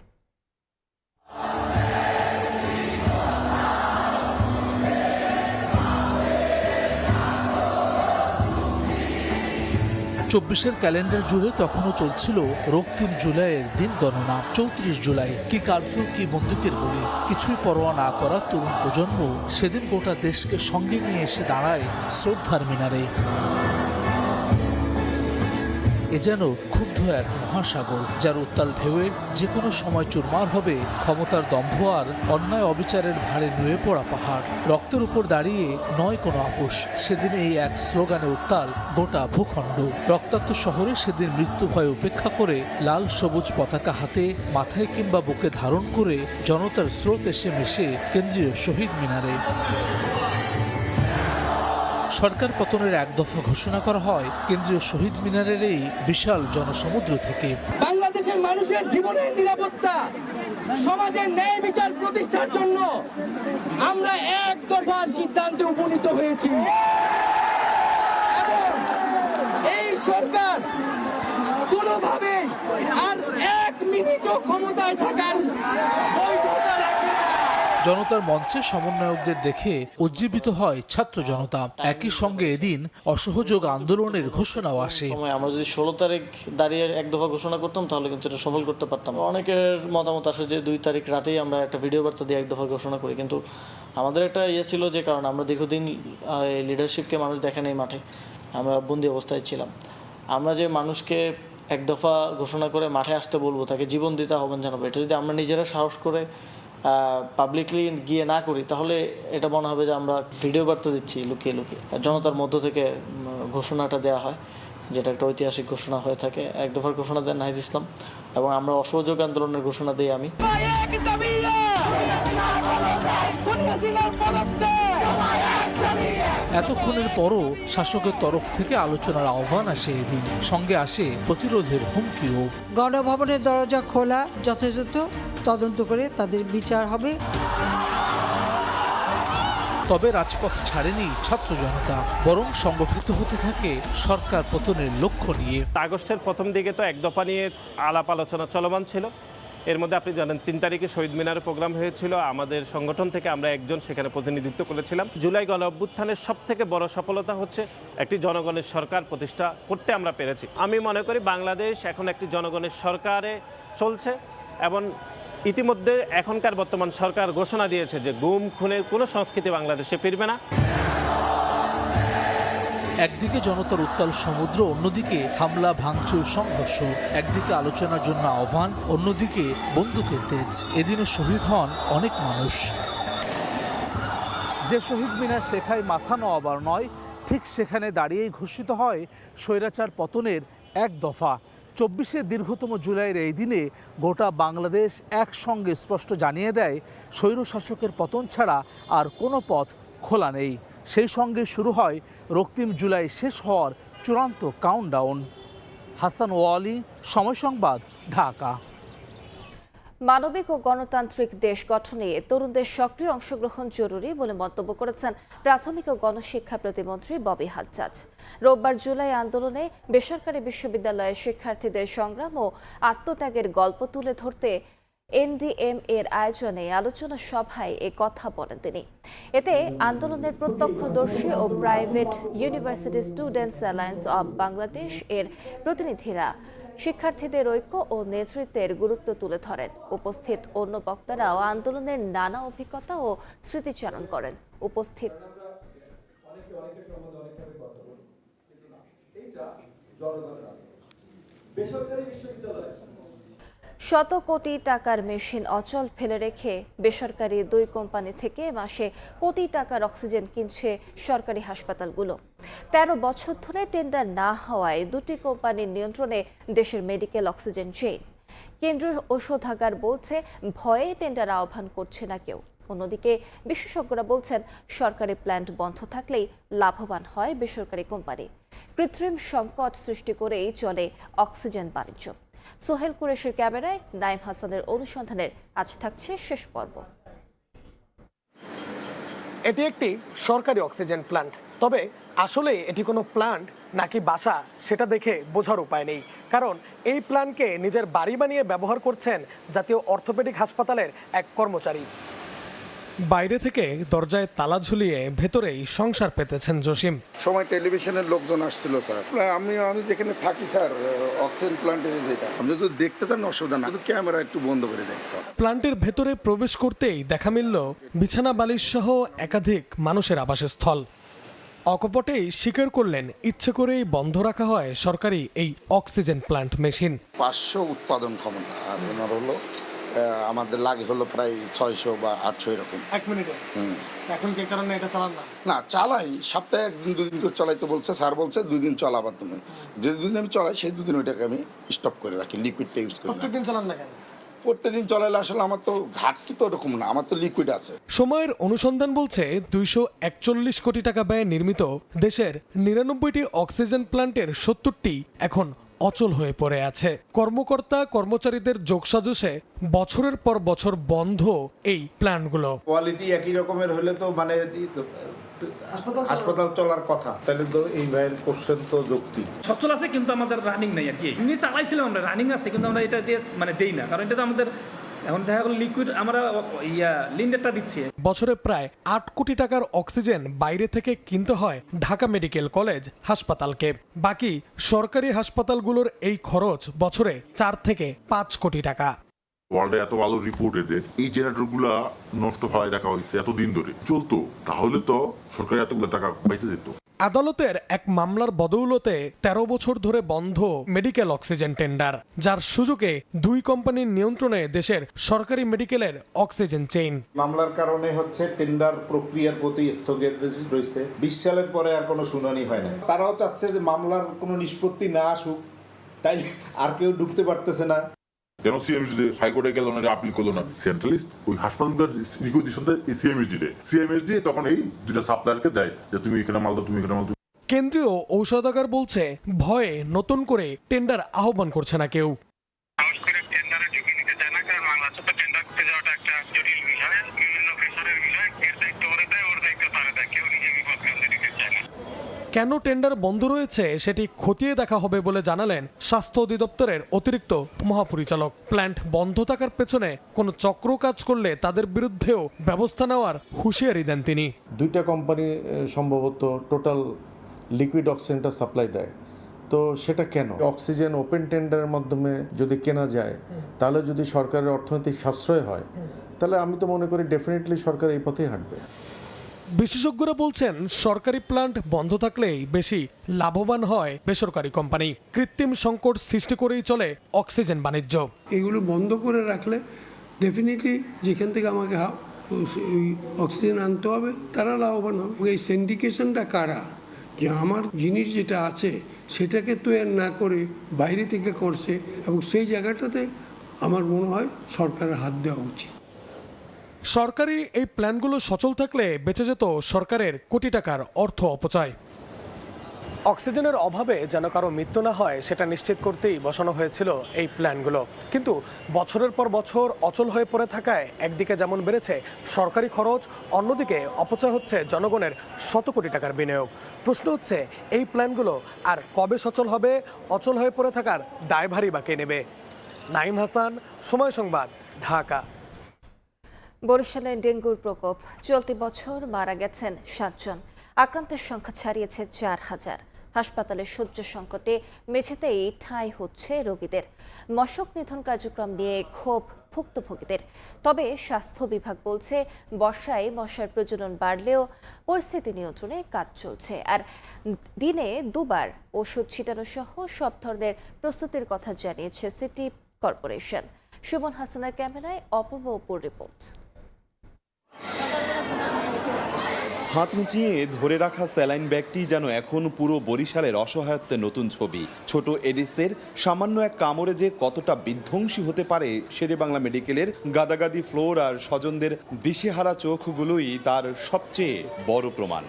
২৪-এর ক্যালেন্ডার জুড়ে তখনও চলছিল রক্তিম জুলাইয়ের দিন গণনা। ৩৪ জুলাই কি কারফিউ, কি বন্দুকের গুলি, কিছুই পরোয়া না করা তরুণ প্রজন্ম সেদিন গোটা দেশকে সঙ্গে নিয়ে এসে দাঁড়ায় শ্রদ্ধার মিনারে। এ যেন ক্ষুব্ধ এক মহাসাগর, যার উত্তাল ঢেউয়ে যে কোনো সময় চুরমার হবে ক্ষমতার দম্ভ আর অন্যায় অবিচারের ভারে নুয়ে পড়া পাহাড়। রক্তের উপর দাঁড়িয়ে নয় কোনো আপোষ। সেদিন এই এক স্লোগানে উত্তাল গোটা ভূখণ্ড। রক্তাক্ত শহরে সেদিন মৃত্যু ভয় উপেক্ষা করে লাল সবুজ পতাকা হাতে, মাথায় কিংবা বুকে ধারণ করে জনতার স্রোত এসে মিশে কেন্দ্রীয় শহীদ মিনারে। সরকার পতনের এক দফা ঘোষণা করা হয় কেন্দ্রীয় শহীদ মিনারের এই বিশাল জনসমুদ্র থেকে। বাংলাদেশের মানুষের জীবনের নিরাপত্তা, সমাজের ন্যায় বিচার প্রতিষ্ঠার জন্য আমরা এক দফার সিদ্ধান্তে উপনীত হয়েছি। সরকার কোনোভাবে আর 1 মিনিটও ক্ষমতায় থাকার বৈধতা রাখে না। জনতার মঞ্চে সমন্বয়কদের দেখে উজ্জীবিত হয় ছাত্র জনতা। একই সঙ্গে এদিন অসহযোগ আন্দোলনের ঘোষণাও আসে। আমরা যদি 16 তারিখ দাঁড়িয়ে এক দফা ঘোষণা করতাম তাহলে কিন্তু এটা সফল করতে পারতাম। অনেকের মতামত আসে যে 2 তারিখ রাতেই আমরা একটা ভিডিও বার্তা দিয়ে এক দফা ঘোষণা করি, কিন্তু আমাদের একটা ছিল যে কারণ আমরা দীর্ঘদিন লিডারশিপকে মানুষ দেখে নেই মাঠে, আমরা বন্দি অবস্থায় ছিলাম। আমরা যে মানুষকে এক দফা ঘোষণা করে মাঠে আসতে বলবো, তাকে জীবন দিতে আহ্বান জানাবো, এটা যদি আমরা নিজেরা সাহস করে পাবলিকলি গিয়ে না করি তাহলে এটা মনে হবে যে আমরা ভিডিও বার্তা দিচ্ছি লুকিয়ে লুকিয়ে। জনতার মধ্য থেকে ঘোষণাটা দেওয়া হয়, যেটা একটা ঐতিহাসিক ঘোষণা হয়ে থাকে। এক দফার ঘোষণা দেন নাহিদ ইসলাম এবং আমরা অসহযোগ আন্দোলনের ঘোষণা দিই আমি। এতক্ষণের পরও শাসকের তরফ থেকে আলোচনার আহ্বান আসে এদিন, সঙ্গে আসে প্রতিরোধের হুমকিও। গণভবনের দরজা খোলা, যথাযথ তদন্ত করে তাদের বিচার হবে। তবে রাজপথ ছাড়েনি ছাত্র জনতা, বরং সংগঠিত হতে থাকে সরকার পতনের লক্ষ্য নিয়ে। আগস্টের প্রথম দিকে তো এক দফা নিয়ে আলাপ আলোচনা চলমান ছিল। এর মধ্যে আপনি জানেন 3 তারিখে শহীদ মিনারে প্রোগ্রাম হয়েছিল, আমাদের সংগঠন থেকে আমরা একজন সেখানে প্রতিনিধিত্ব করেছিলাম। জুলাই গণ অভ্যুত্থানের সবথেকে বড় সফলতা হচ্ছে একটি জনগণের সরকার প্রতিষ্ঠা করতে আমরা পেরেছি। আমি মনে করি বাংলাদেশ এখন একটি জনগণের সরকারে চলছে এবং ইতিমধ্যে এখনকার বর্তমান সরকার ঘোষণা দিয়েছে যে গুম খুনের কোনো সংস্কৃতি বাংলাদেশে ফিরবে না। একদিকে জনতার উত্তাল সমুদ্র, অন্যদিকে হামলা, ভাঙচুর, সংঘর্ষ। একদিকে আলোচনার জন্য আহ্বান, অন্যদিকে বন্দুকের তেজ। এদিনে শহীদ হন অনেক মানুষ। যে শহীদ মিনার শেখায় মাথা নোয়াবার নয়, ঠিক সেখানে দাঁড়িয়েই ঘোষিত হয় স্বৈরাচার পতনের এক দফা। 24-এর দীর্ঘতম জুলাইয়ের এই দিনে গোটা বাংলাদেশ একসঙ্গে স্পষ্ট জানিয়ে দেয় স্বৈরশাসকের পতন ছাড়া আর কোনো পথ খোলা নেই। সেই সঙ্গে শুরু হয় রক্তিম জুলাই শেষ হওয়ার চূড়ান্ত কাউন্টডাউন। হাসান ওয়ালি, সময় সংবাদ, ঢাকা। মানবিক ও গণতান্ত্রিক দেশ গঠনে তরুণদের সক্রিয় অংশগ্রহণ জরুরি বলে মন্তব্য করেছেন প্রাথমিক ও গণশিক্ষা প্রতিমন্ত্রী ববি হাজ্জাজ। রোববার জুলাই আন্দোলনে বেসরকারি বিশ্ববিদ্যালয়ের শিক্ষার্থীদের সংগ্রাম ও আত্মত্যাগের গল্প তুলে ধরতে এনডিএম এর আয়োজনে আলোচনা সভায় এ কথা বলেন তিনি। এতে আন্দোলনের প্রত্যক্ষদর্শী ও private university students alliance of Bangladesh এর প্রতিনিধিরা শিক্ষার্থীদের ঐক্য ও নেতৃত্বের গুরুত্ব তুলে ধরেন। উপস্থিত অন্য বক্তারাও আন্দোলনের নানা অভিজ্ঞতা ও স্মৃতিচারণ করেন। উপস্থিত শত কোটি টাকার মেশিন অচল ফেলে রেখে বেসরকারি 2 কোম্পানি থেকে মাসে কোটি টাকার অক্সিজেন কিনছে সরকারি হাসপাতালগুলো। 13 বছর ধরে টেন্ডার না হওয়ায় 2টি কোম্পানির নিয়ন্ত্রণে দেশের মেডিকেল অক্সিজেন চেইন। কেন্দ্রীয় ঔষধাগার বলছে ভয়ে টেন্ডার আহ্বান করছে না কেউ। অন্যদিকে বিশেষজ্ঞরা বলছেন সরকারি প্ল্যান্ট বন্ধ থাকলেই লাভবান হয় বেসরকারি কোম্পানি। কৃত্রিম সংকট সৃষ্টি করেই চলে অক্সিজেন বাণিজ্য। সোহেল কুরেশের ক্যামেরায় নাইম হাসানের অনুসন্ধানের আজ থাকছে শেষ পর্ব। এটি একটি সরকারি অক্সিজেন প্ল্যান্ট, তবে আসলে এটি কোনো প্ল্যান্ট নাকি বাসা সেটা দেখে বোঝার উপায় নেই, কারণ এই প্ল্যান্টকে নিজের বাড়ি বানিয়ে ব্যবহার করছেন জাতীয় অর্থোপেডিক হাসপাতালের এক কর্মচারী। বাইরে থেকে দরজায় তালা ঝুলিয়ে ভেতরেই সংসার পেতেছেন জসিম। সময় টেলিভিশনের লোকজন আসছিল স্যার, আমি যেখানে থাকি স্যার অক্সিজেন প্ল্যান্টের যেটা আপনি যদি দেখতে চান অসুবিধা না, ক্যামেরা একটু বন্ধ করে দেখতে। প্ল্যান্টের ভেতরে প্রবেশ করতেই দেখা মিলল বিছানা বালিশ সহ একাধিক মানুষের আবাসস্থল। অকপটেই স্বীকার করলেন ইচ্ছে করেই বন্ধ রাখা হয় সরকারি এই অক্সিজেন প্ল্যান্ট মেশিন। 500 উৎপাদন ক্ষমতা, আর ওনার হলো আমাদের লাগে হলো প্রায় 600 বা 800 এরকম 1 মিনিটে। এখন কি কারণে এটা চালান না? চালাই, সপ্তাহে 1 দিন 2 দিন করে চালাইতে বলছে স্যার, বলছে 2 দিন চলাবার তুমি। যে 2 দিন আমি চালাই সেই 2 দিন ওইটাকে আমি স্টপ করে রাখি, লিকুইডটা ইউজ করি। প্রত্যেকদিন চালান না কেন? প্রত্যেকদিন চলাইলে আসলে আমার তো ঘাটতি তো ওরকম না, আমার তো লিকুইড আছে। সময়ের অনুসন্ধান বলছে 241 কোটি টাকা ব্যয়ে নির্মিত দেশের 99টি অক্সিজেন প্ল্যান্টের 70টি এখন অচল হয়ে পড়ে আছে। কর্মকর্তা কর্মচারীদের যোগসাজশে বছরের পর বছর বন্ধ এই প্ল্যান্টগুলো। কোয়ালিটি একই রকমের হলে তো মানে হাসপাতাল চলার কথা, তাহলে তো এই ভাইয়ের কোশ্চেন তো যৌক্তিক। সচল আছে কিন্তু আমাদের রানিং নাই আর কি। এমনি চালাইছিলাম আমরা, রানিং আছে কিন্তু আমরা এটা দিয়ে দেই না, কারণ এটা তো আমাদের এখন দেখা গেল লিকুইড আমরা লিন্ডারটা দিচ্ছি। বছরে প্রায় 8 কোটি টাকার অক্সিজেন বাইরে থেকে কিনতে হয় ঢাকা মেডিকেল কলেজ হাসপাতালকে। বাকি সরকারি হাসপাতালগুলোর এই খরচ বছরে 4 থেকে 5 কোটি টাকা। ওয়ার্ল্ডে এত ভালো রিপোর্ট এদের, এই জেনারেটরগুলা নষ্ট হয় দেখা হয়েছে এতদিন ধরে চলতো, তাহলে তো সরকার এতগুলো টাকা বেঁচে যেত। আদালতের এক মামলার বদৌলতে 13 বছর ধরে বন্ধ মেডিকেল অক্সিজেন টেন্ডার, যার সুযোগে 2 কোম্পানির নিয়ন্ত্রণে দেশের সরকারি মেডিকেলের অক্সিজেন চেইন। মামলার কারণে হচ্ছে টেন্ডার প্রক্রিয়ার প্রতি স্থগিত রয়েছে। 20 সালের পরে আর কোনো শুনানি হয় না। তারাও চাচ্ছে যে মামলার কোনো নিষ্পত্তি না আসুক, তাই আর কেউ ঢুকতে পারতেছে না। কেন সিএমএসডি হাইকোর্টে গেল না, আপিল করলো না? সেন্ট্রালিস্ট ওই হাসপাতালগুলোর রিকুইজিশনটা সিএমএসডি তখন এই দুইটা সাপ্লায়ারকে দেয় যে তুমি এখানে মাল দাও, তুমি এখানে মাল দাও। কেন্দ্রীয় ঔষধাগার বলছে ভয়ে নতুন করে টেন্ডার আহ্বান করছে না কেউ। কেন টেন্ডার বন্ধ রয়েছে সেটি খতিয়ে দেখা হবে বলে জানালেন স্বাস্থ্য অধিদপ্তরের অতিরিক্ত মহাপরিচালক। প্ল্যান্ট বন্ধ থাকার পেছনে কোনো চক্র কাজ করলে তাদের বিরুদ্ধেও ব্যবস্থা নেওয়ার হুঁশিয়ারি দেন তিনি। 2টা কোম্পানি সম্ভবত টোটাল লিকুইড অক্সিজেনটা সাপ্লাই দেয়, তো সেটা কেন? অক্সিজেন ওপেন টেন্ডারের মাধ্যমে যদি কেনা যায়, তাহলে যদি সরকারের অর্থনৈতিক সাশ্রয় হয়, তাহলে আমি তো মনে করি ডেফিনেটলি সরকার এই পথেই হাঁটবে। বিশেষজ্ঞরা বলছেন সরকারি প্ল্যান্ট বন্ধ থাকলেই বেশি লাভবান হয় বেসরকারি কোম্পানি। কৃত্রিম সংকট সৃষ্টি করেই চলে অক্সিজেন বাণিজ্য। এগুলো বন্ধ করে রাখলে ডেফিনেটলি যেখান থেকে আমাকে অক্সিজেন আনতে হবে তারা লাভবান হবে। এই সিন্ডিকেশনটা কারা, যে আমার জিনিস যেটা আছে সেটাকে তৈরি না করে বাইরে থেকে করছে, এবং সেই জায়গাটাতে আমার মনে হয় সরকারের হাত দেওয়া উচিত। সরকারি এই প্ল্যানগুলো সচল থাকলে বেঁচে যেত সরকারের কোটি টাকার অর্থ অপচয়। অক্সিজেনের অভাবে যেন কারো মৃত্যু না হয় সেটা নিশ্চিত করতেই বসানো হয়েছিল এই প্ল্যানগুলো, কিন্তু বছরের পর বছর অচল হয়ে পড়ে থাকায় একদিকে যেমন বেড়েছে সরকারি খরচ, অন্যদিকে অপচয় হচ্ছে জনগণের শত কোটি টাকার বিনিয়োগ। প্রশ্ন হচ্ছে এই প্ল্যানগুলো আর কবে সচল হবে? অচল হয়ে পড়ে থাকার দায়ভারই বা কে নেবে? নাইম হাসান, সময় সংবাদ, ঢাকা। বরিশালে ডেঙ্গুর প্রকোপ, চলতি বছর মারা গেছেন 7 জন, আক্রান্তের সংখ্যা ছাড়িয়েছে 4000। হাসপাতালে শয্যা সংকটে মেঝেতেই ঠাঁই হচ্ছে রোগীদের। মশক নিধন কার্যক্রম নিয়ে ক্ষোভ ভুক্তভোগীদের। তবে স্বাস্থ্য বিভাগ বলছে বর্ষায় মশার প্রজনন বাড়লেও পরিস্থিতি নিয়ন্ত্রণে কাজ চলছে, আর দিনে 2 বার ওষুধ ছিটানো সহ সব ধরনের প্রস্তুতির কথা জানিয়েছে সিটি কর্পোরেশন। সুমন হাসানের ক্যামেরায় অপূর্ব অপুর রিপোর্ট। হাত মুচিয়ে ধরে রাখা স্যালাইন ব্যাগটি যেন এখন পুরো বরিশালের অসহায়ত্বের নতুন ছবি। ছোট এডিসের সামান্য এক কামড়ে যে কতটা বিধ্বংসী হতে পারে শেরেবাংলা মেডিকেলের গাদাগাদি ফ্লোর আর স্বজনদের দিশেহারা চোখগুলোই তার সবচেয়ে বড় প্রমাণ।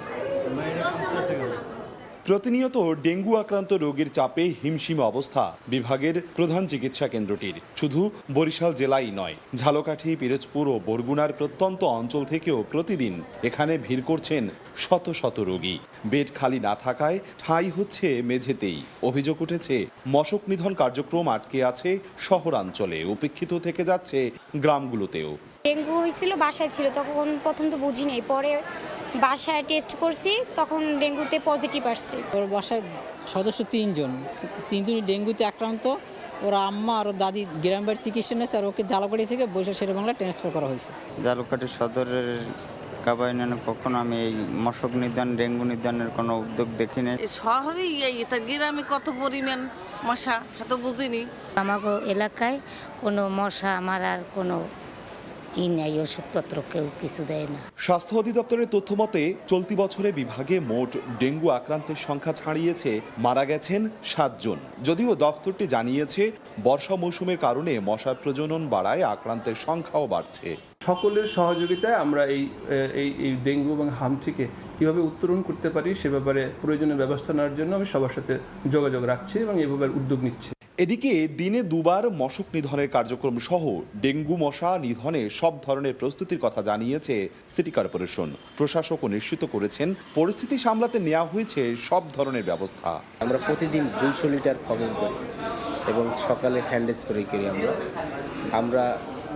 প্রতিনিয়ত ডেঙ্গু আক্রান্ত রোগীর চাপে হিমশিম অবস্থা বিভাগের প্রধান চিকিৎসা কেন্দ্রটির। শুধু বরিশাল জেলাই নয়, ঝালকাঠি, পিরোজপুর ও বরগুনার প্রত্যন্ত অঞ্চল থেকেও প্রতিদিন এখানে ভিড় করছেন শত শত রোগী। বেড খালি না থাকায় ঠাঁই হচ্ছে মেঝেতেই। অভিযোগ উঠেছে মশক নিধন কার্যক্রম আটকে আছে শহরাঞ্চলে, উপেক্ষিত থেকে যাচ্ছে গ্রামগুলোতেও। ডেঙ্গু হয়েছিল, বাসায় ছিল, তখন প্রথম তো বুঝি নাই, পরে বাসায় টেস্ট করছি, তখন ডেঙ্গুতে পজিটিভ আসছে। ওর বাসায় সদস্য 3 জন, 3 জনই ডেঙ্গুতে আক্রান্ত। ওরা আম্মা আর দাদি গ্রাম বাড়ির চিকিৎসা নিয়েছে, আর ওকে ঝালকাঠি থেকে বরিশাল শেরেবাংলা ট্রান্সফার করা হয়েছে। ঝালকাঠি সদরের কাবাইনে কখনো আমি এই মশক নিধন, ডেঙ্গু নিধনের কোনো উদ্যোগ দেখিনি। শহরেই এটা গ্রামে কত পরিমাণ মশা সেটা বুঝিনি। আমাকে এলাকায় কোনো মশা মারার কোনো ওষুধপত্র কেউ কিছু দেয় না। স্বাস্থ্য অধিদপ্তরের তথ্য মতে চলতি বছরে বিভাগে মোট ডেঙ্গু আক্রান্তের সংখ্যা ছাড়িয়েছে, মারা গেছেন 7 জন। যদিও দফতরটি জানিয়েছে বর্ষা মৌসুমের কারণে মশার প্রজনন বাড়ায় আক্রান্তের সংখ্যাও বাড়ছে। সকলের সহযোগিতায় আমরা এই ডেঙ্গু এবং হাম থেকে কীভাবে উত্তরণ করতে পারি সে ব্যাপারে প্রয়োজনীয় ব্যবস্থা নেওয়ার জন্য আমি সবার সাথে যোগাযোগ রাখছি এবং এই ব্যাপারে উদ্যোগ নিচ্ছি। এদিকে দিনে দুবার মশক নিধনের কার্যক্রম সহ ডেঙ্গু মশা নিধনে সব ধরনের প্রস্তুতির কথা জানিয়েছে সিটি কর্পোরেশন। প্রশাসকও নিশ্চিত করেছেন পরিস্থিতি সামলাতে নেওয়া হয়েছে সব ধরনের ব্যবস্থা। আমরা প্রতিদিন 200 লিটার ফগিং করি এবং সকালে হ্যান্ড স্প্রে করি। আমরা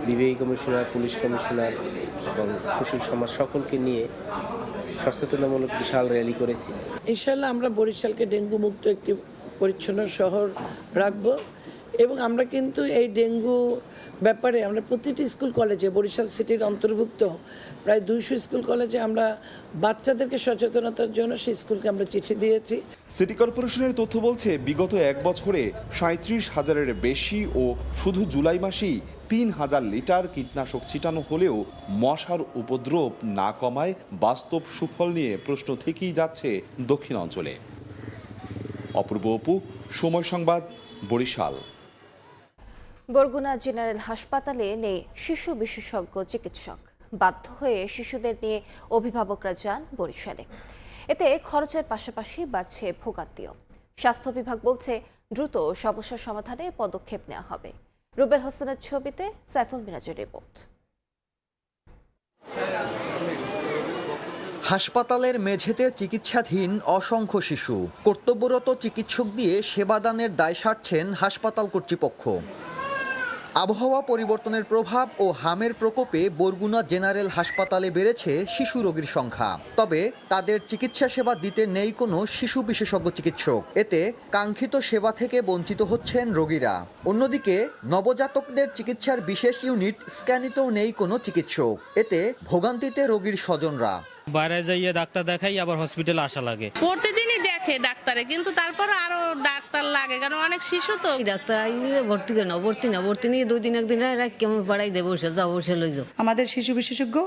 বিভাগীয় কমিশনার, পুলিশ কমিশনার এবং সুশীল সমাজ সকলকে নিয়ে সচেতনামূলক বিশাল র্যালি করেছি। ইনশাআল্লাহ আমরা বরিশালকে ডেঙ্গু মুক্ত একটি পরিচ্ছন্ন শহর রাখব এবং আমরা কিন্তু এই ডেঙ্গু ব্যাপারে আমরা প্রতিটি স্কুল কলেজে, বরিশাল সিটির অন্তর্ভুক্ত প্রায় 200 স্কুল কলেজে আমরা বাচ্চাদেরকে সচেতনতার জন্য সেই স্কুলকে আমরা চিঠি দিয়েছি। সিটি কর্পোরেশনের তথ্য বলছে বিগত 1 বছরে 37,000-এর বেশি ও শুধু জুলাই মাসেই 3,000 লিটার কীটনাশক ছিটানো হলেও মশার উপদ্রব না কমায় বাস্তব সুফল নিয়ে প্রশ্ন থেকেই যাচ্ছে দক্ষিণ অঞ্চলে। অপূর্ব অপু, সময় সংবাদ, বরিশাল। বরগুনা জেনারেল হাসপাতালে নেই শিশু বিশেষজ্ঞ চিকিৎসক। বাধ্য হয়ে শিশুদের নিয়ে অভিভাবকরা যান বরিশালে। এতে খরচের পাশাপাশি বাড়ছে ভোগান্তিও। স্বাস্থ্য বিভাগ বলছে দ্রুত সমস্যা সমাধানে পদক্ষেপ নেওয়া হবে। রুবেল হোসেনের ছবিতে সাইফুল মিরাজের রিপোর্ট। হাসপাতালের মেঝেতে চিকিৎসাধীন অসংখ্য শিশু। কর্তব্যরত চিকিৎসক দিয়ে সেবাদানের দায় সারছেন হাসপাতাল কর্তৃপক্ষ। আবহাওয়া পরিবর্তনের প্রভাব ও হামের প্রকোপে বরগুনা জেনারেল হাসপাতালে বেড়েছে শিশু রোগীর সংখ্যা। তবে তাদের চিকিৎসা সেবা দিতে নেই কোনো শিশু বিশেষজ্ঞ চিকিৎসক। এতে কাঙ্ক্ষিত সেবা থেকে বঞ্চিত হচ্ছেন রোগীরা। অন্যদিকে নবজাতকদের চিকিৎসার বিশেষ ইউনিট স্ক্যানিতেও নেই কোনো চিকিৎসক। এতে ভোগান্তিতে রোগীর স্বজনরা। বাইরে যাইয়ে ডাক্তার দেখাই আবার হসপিটালে আসা লাগে। প্রতিদিনই দেখে ডাক্তারে, কিন্তু তারপর আরো ডাক্তার লাগে, কারণ অনেক শিশু তো। ডাক্তার আইলে ভর্তি কেন, ভর্তি নিয়ে 2 দিন 1 দিন কেমন বাড়াই দেবো, বসে লই যাও। আমাদের শিশু বিশেষজ্ঞ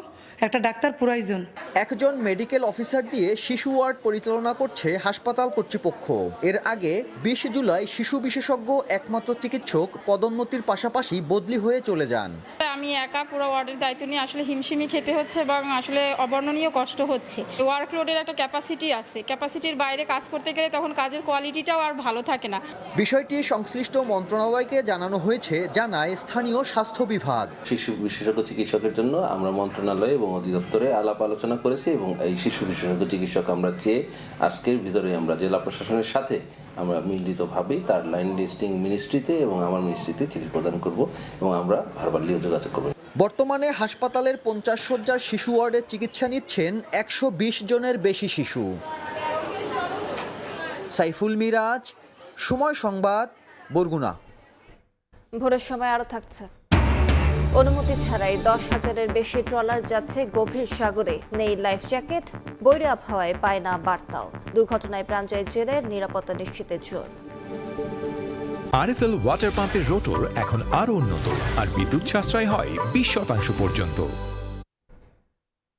একটা ডাক্তার প্রয়োজন। একজন মেডিকেল অফিসার দিয়ে শিশু ওয়ার্ড পরিচালনা করছে হাসপাতাল কর্তৃপক্ষ। এর আগে 20 জুলাই শিশু বিশেষজ্ঞ একমাত্র চিকিৎসক পদোন্নতির পাশাপাশি বদলি হয়ে চলে যান। আমি একা পুরো ওয়ার্ডের দায়িত্ব নিয়ে আসলে হিমশিমি খেতে হচ্ছে এবং আসলে অবর্ণনীয় কষ্ট হচ্ছে। ওয়ার্কলোডের একটা ক্যাপাসিটি আছে, ক্যাপাসিটির বাইরে কাজ করতে গেলে তখন কাজের কোয়ালিটিটাও আর ভালো থাকে না। বিষয়টি সংশ্লিষ্ট মন্ত্রণালয়কে জানানো হয়েছে, জানায় স্থানীয় স্বাস্থ্য বিভাগ। শিশু বিশেষজ্ঞ চিকিৎসকের জন্য আমরা মন্ত্রণালয়ে এবং অধিদপ্তরে আলাপ আলোচনা করেছি এবং এই শিশু বিশেষজ্ঞ চিকিৎসক আমরা চেয়ে আজকের ভিতরে আমরা জেলা প্রশাসনের সাথে আমরা মিলিতভাবেই তার লাইন লিস্টিং মিনিস্ট্রিতে এবং আমার মিনিস্ট্রিতে চিঠি প্রদান করব এবং আমরা ভার্বালিও যোগাযোগ করব। বর্তমানে হাসপাতালের 50 শয্যার শিশু ওয়ার্ডে চিকিৎসা নিচ্ছেন 120 জনের বেশি শিশু। সাইফুল মিরাজ, সময় সংবাদ, বরগুনা। ভোরের সময় আরো থাকছে। অনুমতি ছাড়াই 10,000-এর বেশি ট্রলার যাচ্ছে গভীর সাগরে। নেই লাইফ জ্যাকেট, বৈরী আবহাওয়ায় পায় না বার্তাও। দুর্ঘটনায় প্রাণ যায় জেলের, নিরাপত্তা নিশ্চিতের জোর। আরএফএল ওয়াটার পাম্পের রোটর এখন আরো উন্নত আর বিদ্যুৎ সাশ্রয় হয় 20% পর্যন্ত।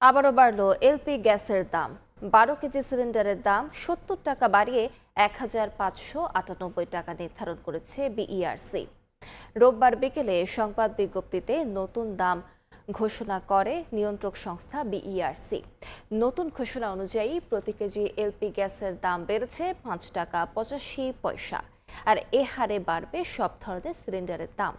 আবারও বাড়ল এলপি গ্যাসের দাম। 12 কেজি সিলিন্ডারের দাম 70 টাকা বাড়িয়ে 1,598 টাকা নির্ধারণ করেছে বিইআরসি। রোববার বিকেলে সংবাদ বিজ্ঞপ্তিতে নতুন দাম ঘোষণা করে নিয়ন্ত্রক সংস্থা বিইআরসি। নতুন ঘোষণা অনুযায়ী প্রতি কেজি এলপি গ্যাসের দাম বেড়েছে 5 টাকা 85 পয়সা। আর এ হারে বাড়বে সব ধরনের সিলিন্ডারের দাম।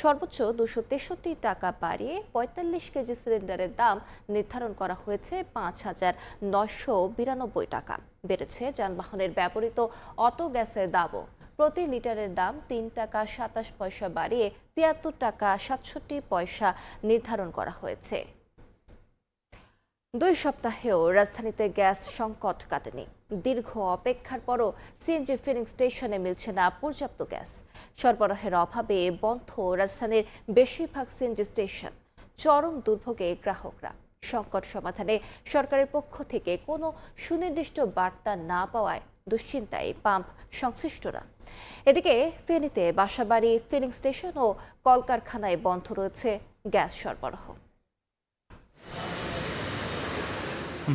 সর্বোচ্চ 263 টাকা বাড়িয়ে 45 কেজি সিলিন্ডারের দাম নির্ধারণ করা হয়েছে 5,992 টাকা। বেড়েছে যানবাহনের ব্যবহৃত অটো গ্যাসের দামও। প্রতি লিটারের দাম 3 টাকা 27 পয়সা বাড়িয়ে 73 টাকা 67 পয়সা নির্ধারণ করা হয়েছে। 2 সপ্তাহেও রাজধানীতে গ্যাস সংকট কাটেনি। দীর্ঘ অপেক্ষার পরও সিএনজি ফিলিং স্টেশনে মিলছে না পর্যাপ্ত গ্যাস। সরবরাহের অভাবে বন্ধ রাজধানীর বেশিরভাগ সিএনজি স্টেশন। চরম দুর্ভোগে গ্রাহকরা। সংকট সমাধানে সরকারের পক্ষ থেকে কোনো সুনির্দিষ্ট বার্তা না পাওয়ায় দুশ্চিন্তায় পাম্প সংশ্লিষ্টরা। এদিকে ফেনীতে বাসাবাড়ি, ফিলিং স্টেশন ও কলকারখানায় বন্ধ রয়েছে গ্যাস সরবরাহ।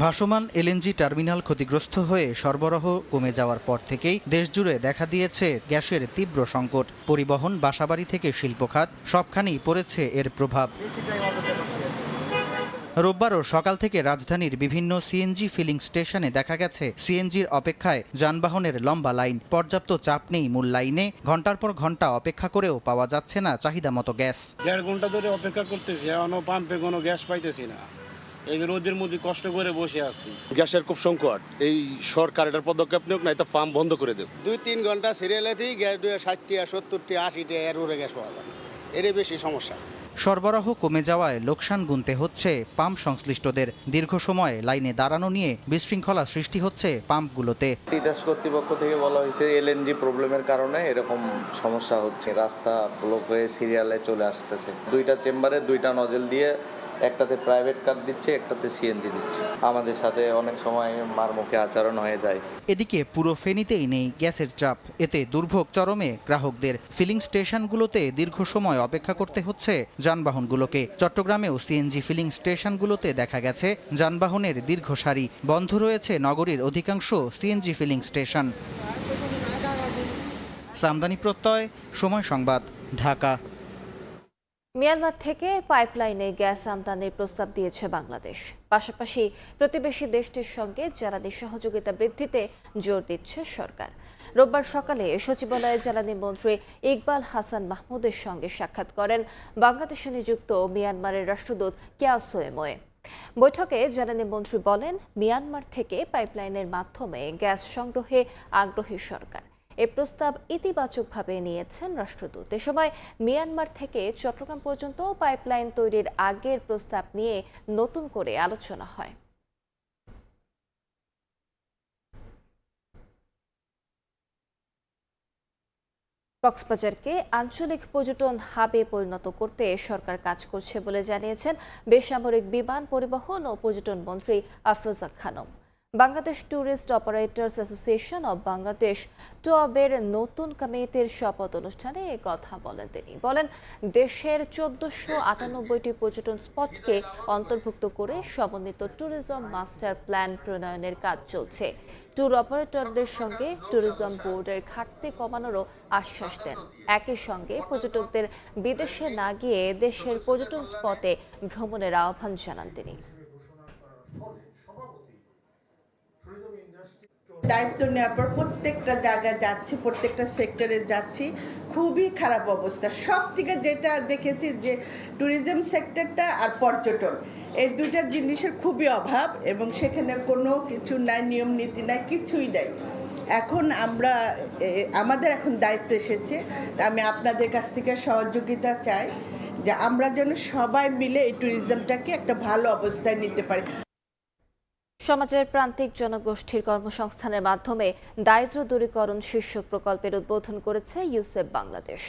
ভাসমান এলএনজি টার্মিনাল ক্ষতিগ্রস্ত হয়ে সরবরাহ কমে যাওয়ার পর থেকেই দেশজুড়ে দেখা দিয়েছে গ্যাসের তীব্র সংকট। পরিবহন, বাসাবাড়ি থেকে শিল্প খাত সবখানেই পড়েছে এর প্রভাব। রোববারও সকাল থেকে রাজধানীর বিভিন্ন সিএনজি ফিলিং স্টেশনে দেখা গেছে সিএনজির অপেক্ষায় যানবাহনের লম্বা লাইন। পর্যাপ্ত চাপ নেই মূল লাইনে, ঘন্টার পর ঘন্টা অপেক্ষা করেও পাওয়া যাচ্ছে না চাহিদা মতো গ্যাস। 1.5 ঘন্টা ধরে অপেক্ষা করতেছি, এখনো পাম্পে কোনো গ্যাস পাইতেছি না। এই রোদের মধ্যে কষ্ট করে বসে আছি। গ্যাসের খুব সংকট, এই সরকার এটার পদক্ষেপ নিয়োগ না, এটা পাম্প বন্ধ করে দেব। 2-3 ঘন্টা সিরিয়ালেতেই গ্যাস 60 70 80 এর উপরে গ্যাস পাওয়া যায়, এরই বেশি সমস্যা। সরবরাহ কমে যাওয়ায় লোকসান গুনতে হচ্ছে পাম্প সংশ্লিষ্টদের। দীর্ঘ সময় লাইনে দাঁড়ানো নিয়ে বিশৃঙ্খলা সৃষ্টি হচ্ছে পাম্পগুলোতে। তিতাস কর্তৃপক্ষ থেকে বলা হয়েছে এলএনজি প্রবলেমের কারণে এরকম সমস্যা হচ্ছে, রাস্তা ব্লক হয়ে সিরিয়ালে চলে আসতেছে। 2টা চেম্বারে 2টা নজেল দিয়ে একটাতে প্রাইভেট কার দিচ্ছে, একটাতে সিএনজি দিচ্ছে। আমাদের সাথে অনেক সময় মারমুখী আচরণ হয়ে যায়। এদিকে পুরো ফেনীতেই নেই গ্যাসের চাপ, এতে দুর্ভোগ চরমে গ্রাহকদের। ফিলিং স্টেশনগুলোতে দীর্ঘ সময় অপেক্ষা করতে হচ্ছে যানবাহনগুলোকে। চট্টগ্রামেও সিএনজি ফিলিং স্টেশনগুলোতে দেখা গেছে যানবাহনের দীর্ঘ সারি। বন্ধ রয়েছে নগরীর অধিকাংশ সিএনজি ফিলিং স্টেশন। সামদানি প্রত্যয়, সময় সংবাদ, ঢাকা। মিয়ানমার থেকে পাইপলাইনে গ্যাস আমদানির প্রস্তাব দিয়েছে বাংলাদেশ। পাশাপাশি প্রতিবেশী দেশটির সঙ্গে জ্বালানি সহযোগিতা বৃদ্ধিতে জোর দিচ্ছে সরকার। রোববার সকালে সচিবালয়ে জ্বালানি মন্ত্রী ইকবাল হাসান মাহমুদের সঙ্গে সাক্ষাৎ করেন বাংলাদেশে নিযুক্ত মিয়ানমারের রাষ্ট্রদূত কেয়া সোয়েমোয়ে। বৈঠকে জ্বালানি মন্ত্রী বলেন, মিয়ানমার থেকে পাইপলাইনের মাধ্যমে গ্যাস সংগ্রহে আগ্রহী সরকার। এ প্রস্তাব ইতিবাচকভাবে নিয়েছেন রাষ্ট্রদূত। এ সময় মিয়ানমার থেকে চট্টগ্রাম পর্যন্ত পাইপলাইন তৈরির আগের প্রস্তাব নিয়ে নতুন করে আলোচনা হয়। কক্সবাজারকে আঞ্চলিক পর্যটন হাবে পরিণত করতে সরকার কাজ করছে বলে জানিয়েছেন বেসামরিক বিমান পরিবহন ও পর্যটন মন্ত্রী Afroza Khanam. Bangladesh tourist operators association of Bangladesh টুয়াবের নতুন কমিটির শপথ অনুষ্ঠানে এ কথা বলেন তিনি। বলেন, দেশের 1498টি পর্যটন স্পটকে অন্তর্ভুক্ত করে সমন্বিত ট্যুরিজম মাস্টার প্ল্যান প্রণয়নের কাজ চলছে। ট্যুর অপারেটরদের সঙ্গে ট্যুরিজম বোর্ডের ঘাটতি কমানোরও আশ্বাস দেন। একই সঙ্গে পর্যটকদের বিদেশে না গিয়ে দেশের পর্যটন স্পটে ভ্রমণের আহ্বান জানান তিনি। দায়িত্ব নেওয়ার পর প্রত্যেকটা জায়গায় যাচ্ছি, প্রত্যেকটা সেক্টরে যাচ্ছি, খুবই খারাপ অবস্থা। সব থেকে যেটা দেখেছি যে ট্যুরিজম সেক্টরটা আর পর্যটন, এই দুইটা জিনিসের খুবই অভাব এবং সেখানে কোনো কিছু নাই, নিয়ম নীতি নাই, কিছুই নাই। এখন আমাদের এখন দায়িত্ব এসেছে, আমি আপনাদের কাছ থেকে সহযোগিতা চাই যে আমরা যেন সবাই মিলে এই ট্যুরিজমটাকে একটা ভালো অবস্থায় নিতে পারি। সমাজের প্রান্তিক জনগোষ্ঠীর কর্মসংস্থানের মাধ্যমে দারিদ্র্য দূরীকরণ শীর্ষক প্রকল্পের উদ্বোধন করেছে ইউসেফ বাংলাদেশ।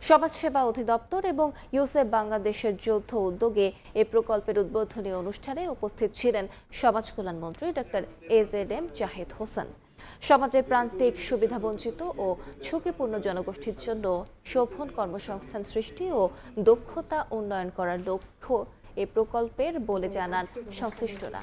সমাজসেবা অধিদপ্তর এবং ইউসেফ বাংলাদেশের যৌথ উদ্যোগে এই প্রকল্পের উদ্বোধনী অনুষ্ঠানে উপস্থিত ছিলেন সমাজ কল্যাণ মন্ত্রী ডক্টর AZM জাহিদ হোসেন। সমাজের প্রান্তিক সুবিধাবঞ্চিত ও ঝুঁকিপূর্ণ জনগোষ্ঠীর জন্য শোভন কর্মসংস্থান সৃষ্টি ও দক্ষতা উন্নয়ন করার লক্ষ্য এ প্রকল্পের বলে জানান সংশ্লিষ্টরা।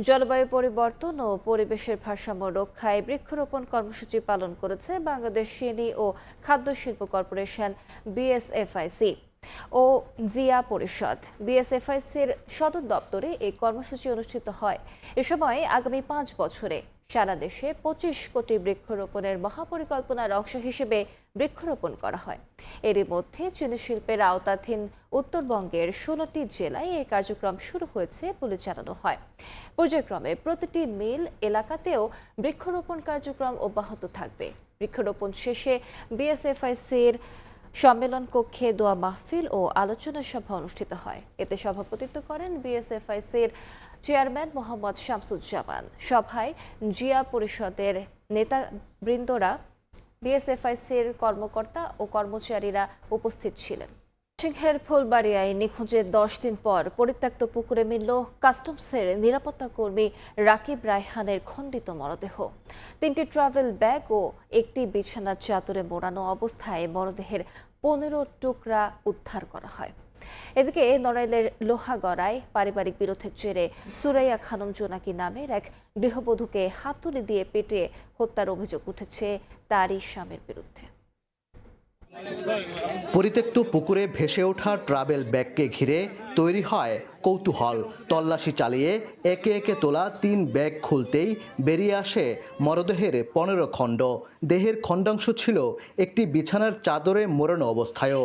জলবায়ু পরিবর্তন ও পরিবেশের ভারসাম্য রক্ষায় বৃক্ষরোপণ কর্মসূচি পালন করেছে বাংলাদেশ চিনি ও খাদ্য শিল্প কর্পোরেশন BSFIC ও জিয়া পরিষদ। BSFICর সদর দপ্তরে এই কর্মসূচি অনুষ্ঠিত হয়। এ সময় আগামী 5 বছরে সারা দেশে 25 কোটি বৃক্ষরোপণের মহাপরিকল্পনার অংশ হিসেবে বৃক্ষরোপণ করা হয়। এরই মধ্যে চিনি শিল্পের আওতাধীন উত্তরবঙ্গের 16টি জেলায় এই কার্যক্রম শুরু হয়েছে বলে জানানো হয়। পর্যায়ক্রমে প্রতিটি মিল এলাকাতেও বৃক্ষরোপণ কার্যক্রম অব্যাহত থাকবে। বৃক্ষরোপণ শেষে BSFICর সম্মেলন কক্ষে দোয়া মাহফিল ও আলোচনা সভা অনুষ্ঠিত হয়। এতে সভাপতিত্ব করেন BSFICর চেয়ারম্যান মোহাম্মদ শামসুজ্জামান। সভায় জিয়া পরিষদের নেতাবৃন্দরা, BSFICর কর্মকর্তা ও কর্মচারীরা উপস্থিত ছিলেন। সিংহের ফুলবাড়িয়ায় নিখোঁজের 10 দিন পর পরিত্যক্ত পুকুরে মিলল কাস্টমসের নিরাপত্তা কর্মী রাকিব রায়হানের খণ্ডিত মরদেহ। 3টি ট্রাভেল ব্যাগ ও একটি বিছানার চাদরে মোড়ানো অবস্থায় মরদেহের 15 টুকরা উদ্ধার করা হয়। এদিকে নড়াইলের লোহাগড়ায় পারিবারিক বিরোধের জেরে সুরাইয়া খানম জোনাকি নামের এক গৃহবধূকে হাতুড়ি দিয়ে পেটে হত্যার অভিযোগ উঠেছে তারই স্বামীর বিরুদ্ধে। পরিত্যক্ত পুকুরে ভেসে ওঠা ট্রাভেল ব্যাগকে ঘিরে তৈরি হয় কৌতূহল। তল্লাশি চালিয়ে একে একে তোলা 3 ব্যাগ খুলতেই বেরিয়ে আসে মরদেহের 15 খণ্ড। দেহের খণ্ডাংশ ছিল একটি বিছানার চাদরে মোড়ানো অবস্থায়ও।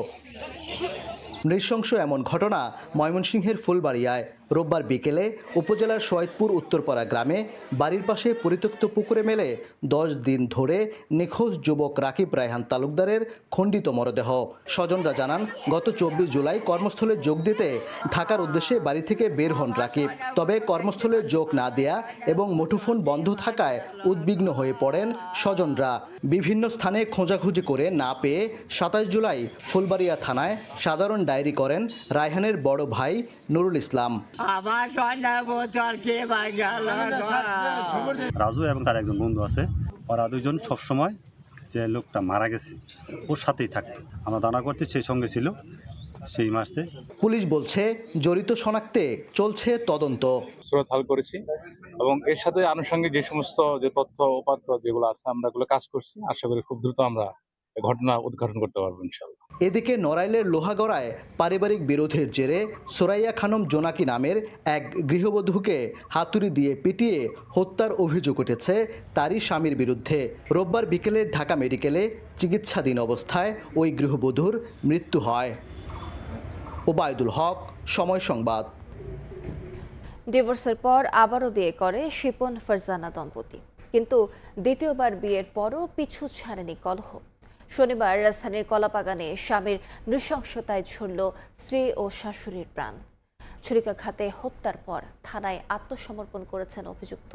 নৃশংস এমন ঘটনা ময়মনসিংহের ফুলবাড়িয়ায় রোববার বিকেলে উপজেলার সৈয়দপুর উত্তরপাড়া গ্রামে বাড়ির পাশে পরিত্যক্ত পুকুরে মেলে 10 দিন ধরে নিখোঁজ যুবক রাকিব রায়হান তালুকদারের খণ্ডিত মরদেহ। স্বজনরা জানান, গত 24 জুলাই কর্মস্থলে যোগ দিতে ঢাকার উদ্দেশ্যে বাড়ি থেকে বের হন রাকিব। তবে কর্মস্থলে যোগ না দেয়া এবং মুঠোফোন বন্ধ থাকায় উদ্বিগ্ন হয়ে পড়েন স্বজনরা। বিভিন্ন স্থানে খোঁজাখুঁজি করে না পেয়ে 27 জুলাই ফুলবাড়িয়া থানায় সাধারণ ডায়েরি করেন রায়হানের বড় ভাই নুরুল ইসলাম। রাজু এবং তার একজন বন্ধু আছে, ওরা দুজন সবসময় যে লোকটা মারা গেছে ওর সাথেই থাকতো। আমরা দানা করতে সেই সঙ্গে ছিল সেই মাসে। পুলিশ বলছে জড়িত শনাক্তে চলছে তদন্ত। স্রোত হাল করেছি এবং এর সাথে আনুষঙ্গিক যে সমস্ত যে তথ্য উপাত্ত যেগুলো আছে আমরা এগুলো কাজ করছি। আশা করি খুব দ্রুত আমরা ঘটনা উদ্ঘাটন করতে পারবো ইনশাআল্লাহ। এদিকে নড়াইলের লোহাগড়ায় পারিবারিক বিরোধের জেরে সোরাইয়া খানম জোনাকি নামের এক গৃহবধূকে হাতুড়ি দিয়ে পিটিয়ে হত্যার অভিযোগ উঠেছে তারই স্বামীর বিরুদ্ধে। রোববার বিকেলে ঢাকা মেডিকেলে চিকিৎসাধীন অবস্থায় ওই গৃহবধূর মৃত্যু হয়। ওবায়দুল হক, সময় সংবাদ। ডিভোর্সের পর আবারও বিয়ে করে শিপন ফারজানা দম্পতি, কিন্তু দ্বিতীয়বার বিয়ের পরও পিছু ছাড়েনি কলহ। শনিবার রাজধানীর কলাবাগানে স্বামীর নৃশংসতায় ঝরল স্ত্রী ও শাশুড়ির প্রাণ। ছুরিকাঘাতে হত্যার পর থানায় আত্মসমর্পণ করেছেন অভিযুক্ত।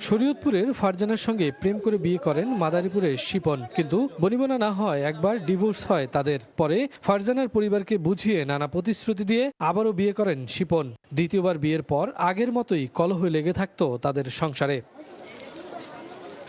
শরীয়তপুরের ফারজানার সঙ্গে প্রেম করে বিয়ে করেন মাদারীপুরের শিপন, কিন্তু বনিবনা না হয় একবার ডিভোর্স হয় তাদের। পরে ফারজানার পরিবারকে বুঝিয়ে নানা প্রতিশ্রুতি দিয়ে আবারও বিয়ে করেন শিপন। দ্বিতীয়বার বিয়ের পর আগের মতোই কলহ লেগে থাকতো তাদের সংসারে।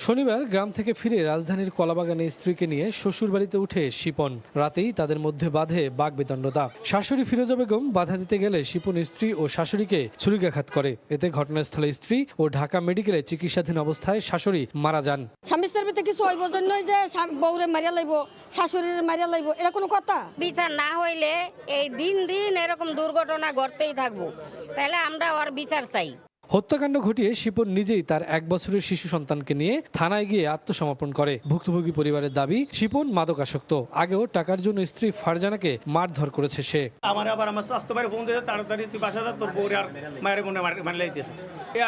শনিবার গ্রাম থেকে ফিরে রাজধানীর কলাবাগানে স্ত্রীকে নিয়ে শ্বশুরবাড়িতে উঠে শিপন। রাতেই তাদের মধ্যে বাধে বাকবিতণ্ডতা। শাশুড়ি ফিরোজা বেগম বাধা দিতে গেলে শিপন স্ত্রী ও শাশুড়িকে ছুরিকাঘাত করে। এতে ঘটনাস্থলে স্ত্রী ও ঢাকা মেডিকেলে চিকিৎসাধীন অবস্থায় শাশুড়ি মারা যান। স্বামী স্ত্রীর ভিতরে কিছু হইব জন্যই যে বউরে মারিয়া লাইব, শাশুড়ির মারিয়া লাইব, এটা কোনো কথা? বিচার না হইলে এই দিন দিন এরকম দুর্ঘটনা ঘটতেই থাকবো, তাহলে আমরা ওর বিচার চাই। হত্যাকাণ্ড ঘটিয়ে শিপন নিজেই তার 1 বছরের শিশু সন্তানকে নিয়ে থানায় গিয়ে আত্মসমর্পণ করে। ভুক্তভোগী পরিবারের দাবি, শিপন মাদকাসক্ত। আগেও টাকার জন্য স্ত্রী ফারজানাকে মারধর করেছে সে। আমার স্বাস্থ্য বাইরে ফোন দিয়েছে, তাড়াতাড়ি তুই বাসা যা, তোর বউরে আর মায়ের মনে মারলে লাইতেছে।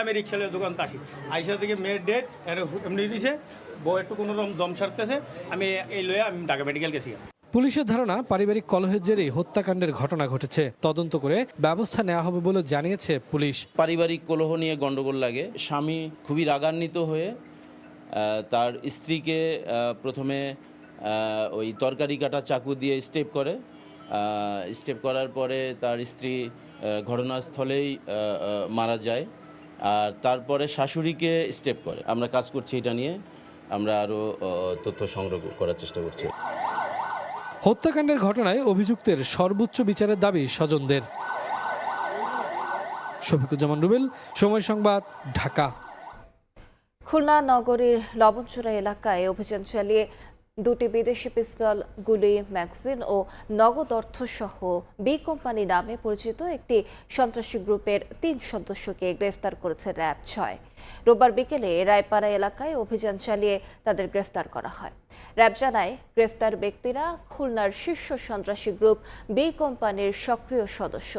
আমি রিক্সালের দোকান আসি, আইসা থেকে মেয়ের ডেট এমনি দিছে, বউ একটু কোনো রকম দম সারতেছে, আমি এই লয়ে আমি ঢাকা মেডিকেল গেছি। পুলিশের ধারণা পারিবারিক কলহের জেরেই হত্যাকাণ্ডের ঘটনা ঘটেছে। তদন্ত করে ব্যবস্থা নেওয়া হবে বলে জানিয়েছে পুলিশ। পারিবারিক কলহ নিয়ে গন্ডগোল লাগে। স্বামী খুবই রাগান্বিত হয়ে তার স্ত্রীকে প্রথমে ওই তরকারি কাটা চাকু দিয়ে স্টেপ করার পরে তার স্ত্রী ঘটনাস্থলেই মারা যায়। আর তারপরে শাশুড়িকে স্টেপ করে। আমরা কাজ করছি এটা নিয়ে, আমরা আরও তথ্য সংগ্রহ করার চেষ্টা করছি। হত্যাকাণ্ডের ঘটনায় অভিযুক্তের সর্বোচ্চ বিচারের দাবি স্বজনদের। শফিকুজ্জামান রুবেল, সময় সংবাদ, ঢাকা। খুলনা নগরীর লবণচূড়া এলাকায় অভিযান চালিয়ে 2টি বিদেশি পিস্তল, গুলি, ম্যাগাজিন ও নগদ অর্থ সহ বি কোম্পানি নামে পরিচিত একটি সন্ত্রাসী গ্রুপের 3 সদস্যকে গ্রেফতার করেছে র্যাব 6। রোববার বিকেলে রায়পাড়া এলাকায় অভিযান চালিয়ে তাদের গ্রেফতার করা হয়। র্যাব জানায়, গ্রেফতার ব্যক্তিরা খুলনার শীর্ষ সন্ত্রাসী গ্রুপ বি কোম্পানির সক্রিয় সদস্য।